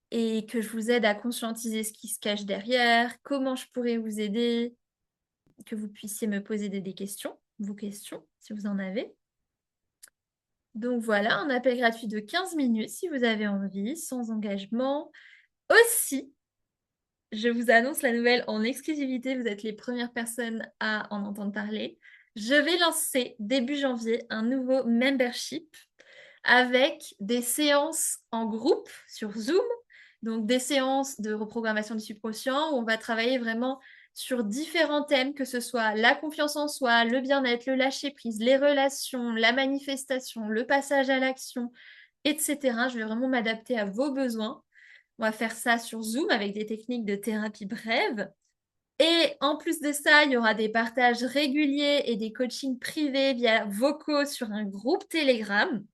et que je vous aide à conscientiser ce qui se cache derrière, comment je pourrais vous aider, que vous puissiez me poser des questions, vos questions, si vous en avez. Donc voilà, un appel gratuit de 15 minutes si vous avez envie, sans engagement. Aussi, je vous annonce la nouvelle en exclusivité, vous êtes les premières personnes à en entendre parler. Je vais lancer début janvier un nouveau membership avec des séances en groupe sur Zoom, donc des séances de reprogrammation du subconscient où on va travailler vraiment sur différents thèmes, que ce soit la confiance en soi, le bien-être, le lâcher-prise, les relations, la manifestation, le passage à l'action, etc. Je vais vraiment m'adapter à vos besoins. On va faire ça sur Zoom avec des techniques de thérapie brève. Et en plus de ça, il y aura des partages réguliers et des coachings privés via vocaux sur un groupe Telegram.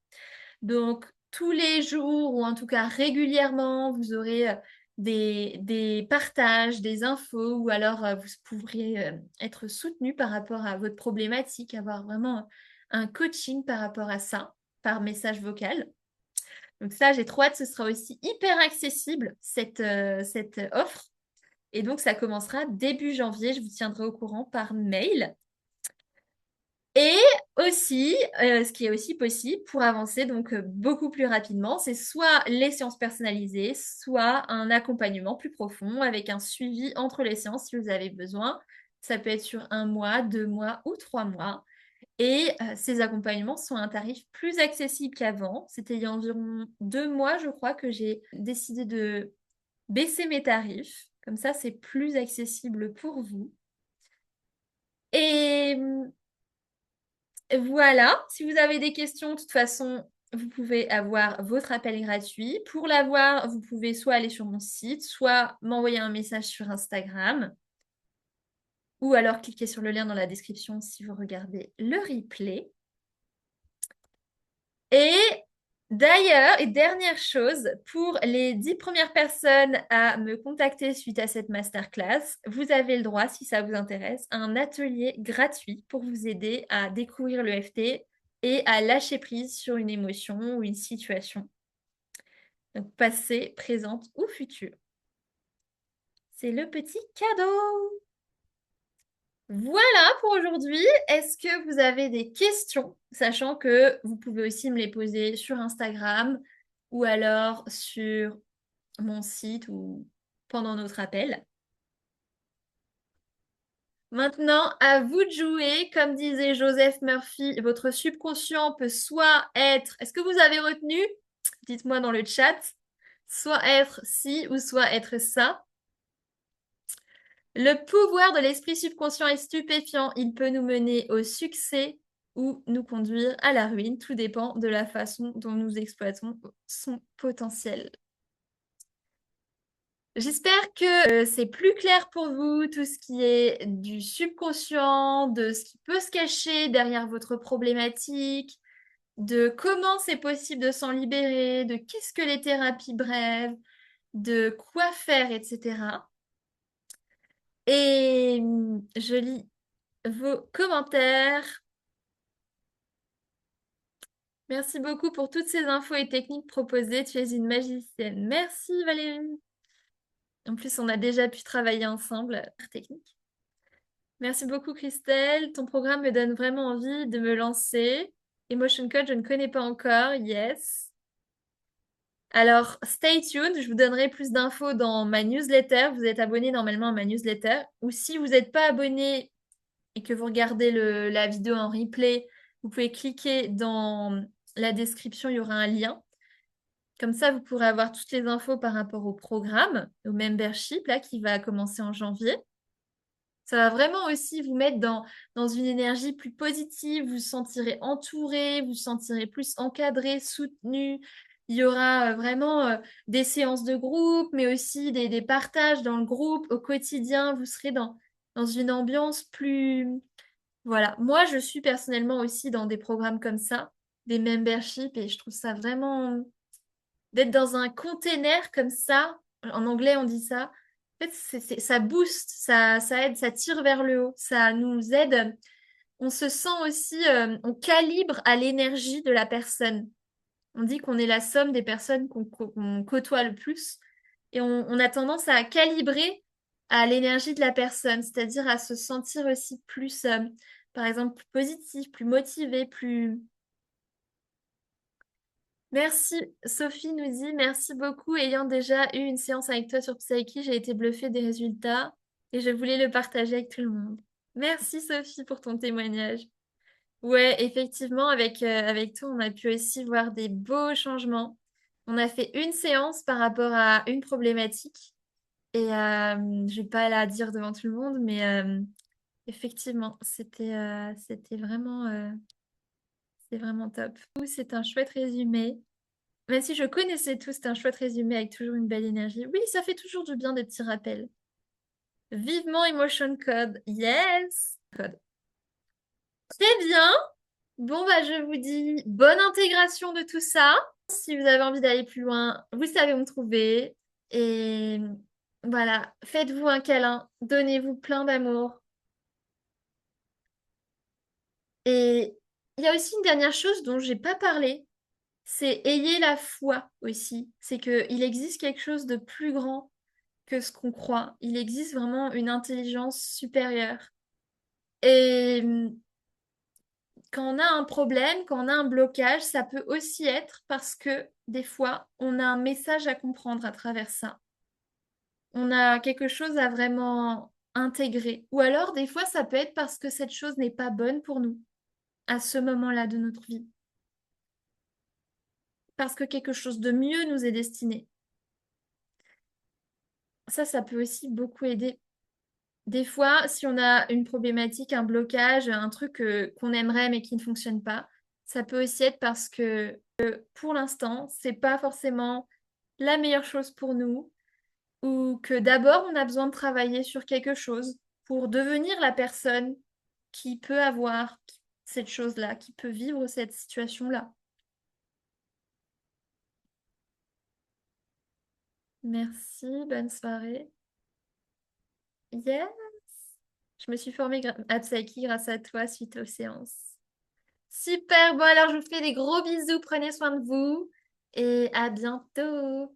Donc, tous les jours, ou en tout cas régulièrement, vous aurez des partages, des infos, ou alors vous pourriez être soutenu par rapport à votre problématique, avoir vraiment un coaching par rapport à ça, par message vocal. Donc ça, j'ai trop hâte, ce sera aussi hyper accessible, cette offre. Et donc, ça commencera début janvier. Je vous tiendrai au courant par mail. Et aussi, ce qui est aussi possible pour avancer donc beaucoup plus rapidement, c'est soit les séances personnalisées, soit un accompagnement plus profond avec un suivi entre les séances si vous avez besoin. Ça peut être sur 1 mois, 2 mois ou 3 mois. Et ces accompagnements sont à un tarif plus accessible qu'avant. C'était il y a environ 2 mois, je crois, que j'ai décidé de baisser mes tarifs. Comme ça, c'est plus accessible pour vous. Et voilà, si vous avez des questions, de toute façon, vous pouvez avoir votre appel gratuit. Pour l'avoir, vous pouvez soit aller sur mon site, soit m'envoyer un message sur Instagram, ou alors cliquer sur le lien dans la description si vous regardez le replay. Et d'ailleurs, et dernière chose, pour les 10 premières personnes à me contacter suite à cette masterclass, vous avez le droit, si ça vous intéresse, à un atelier gratuit pour vous aider à découvrir le FT et à lâcher prise sur une émotion ou une situation. Donc, passé, présente ou futur. C'est le petit cadeau. Voilà pour aujourd'hui. Est-ce que vous avez des questions, sachant que vous pouvez aussi me les poser sur Instagram ou alors sur mon site ou pendant notre appel. Maintenant, à vous de jouer. Comme disait Joseph Murphy, votre subconscient peut soit être, est-ce que vous avez retenu? Dites-moi dans le chat, soit être ci ou soit être ça. Le pouvoir de l'esprit subconscient est stupéfiant. Il peut nous mener au succès ou nous conduire à la ruine. Tout dépend de la façon dont nous exploitons son potentiel. J'espère que c'est plus clair pour vous, tout ce qui est du subconscient, de ce qui peut se cacher derrière votre problématique, de comment c'est possible de s'en libérer, de qu'est-ce que les thérapies brèves, de quoi faire, etc. Et je lis vos commentaires. Merci beaucoup pour toutes ces infos et techniques proposées. Tu es une magicienne. Merci Valérie. En plus, on a déjà pu travailler ensemble par technique. Merci beaucoup Christelle. Ton programme me donne vraiment envie de me lancer. Emotion Code, je ne connais pas encore. Yes. Alors, stay tuned. Je vous donnerai plus d'infos dans ma newsletter. Vous êtes abonné normalement à ma newsletter. Ou si vous n'êtes pas abonné et que vous regardez la vidéo en replay, vous pouvez cliquer dans la description, il y aura un lien. Comme ça, vous pourrez avoir toutes les infos par rapport au programme, au membership là, qui va commencer en janvier. Ça va vraiment aussi vous mettre dans une énergie plus positive, vous vous sentirez entouré, vous vous sentirez plus encadré, soutenu. Il y aura vraiment des séances de groupe, mais aussi des partages dans le groupe au quotidien. Vous serez dans une ambiance plus... Voilà, moi je suis personnellement aussi dans des programmes comme ça, des memberships, et je trouve ça vraiment d'être dans un container comme ça. En anglais on dit ça. En fait, ça booste, ça aide, ça tire vers le haut, ça nous aide. On se sent aussi, on calibre à l'énergie de la personne. On dit qu'on est la somme des personnes qu'on côtoie le plus, et on a tendance à calibrer à l'énergie de la personne, c'est-à-dire à se sentir aussi plus, par exemple, plus positif, plus motivé, plus... Merci, Sophie nous dit, merci beaucoup. Ayant déjà eu une séance avec toi sur Psyche, j'ai été bluffée des résultats et je voulais le partager avec tout le monde. Merci, Sophie, pour ton témoignage. Ouais, effectivement, avec toi, on a pu aussi voir des beaux changements. On a fait une séance par rapport à une problématique et je vais pas la dire devant tout le monde, mais effectivement, c'est vraiment top. C'est un chouette résumé. Même si je connaissais tout, c'est un chouette résumé avec toujours une belle énergie. Oui, ça fait toujours du bien des petits rappels. Vivement Emotion Code. Yes! Code. Très bien. Bon, bah, je vous dis bonne intégration de tout ça. Si vous avez envie d'aller plus loin, vous savez où me trouver. Et voilà, faites-vous un câlin, donnez-vous plein d'amour. Et il y a aussi une dernière chose dont j'ai pas parlé, c'est ayez la foi aussi. C'est qu'il existe quelque chose de plus grand que ce qu'on croit. Il existe vraiment une intelligence supérieure. Et quand on a un problème, quand on a un blocage, ça peut aussi être parce que des fois, on a un message à comprendre à travers ça. On a quelque chose à vraiment intégrer. Ou alors, des fois, ça peut être parce que cette chose n'est pas bonne pour nous à ce moment-là de notre vie. Parce que quelque chose de mieux nous est destiné. Ça peut aussi beaucoup aider. Des fois, si on a une problématique, un blocage, un truc qu'on aimerait mais qui ne fonctionne pas, ça peut aussi être parce que pour l'instant, c'est pas forcément la meilleure chose pour nous ou que d'abord on a besoin de travailler sur quelque chose pour devenir la personne qui peut avoir cette chose-là, qui peut vivre cette situation-là. Merci, bonne soirée. Yeah, je me suis formée à Psyche grâce à toi suite aux séances. Super, bon alors je vous fais des gros bisous, prenez soin de vous et à bientôt.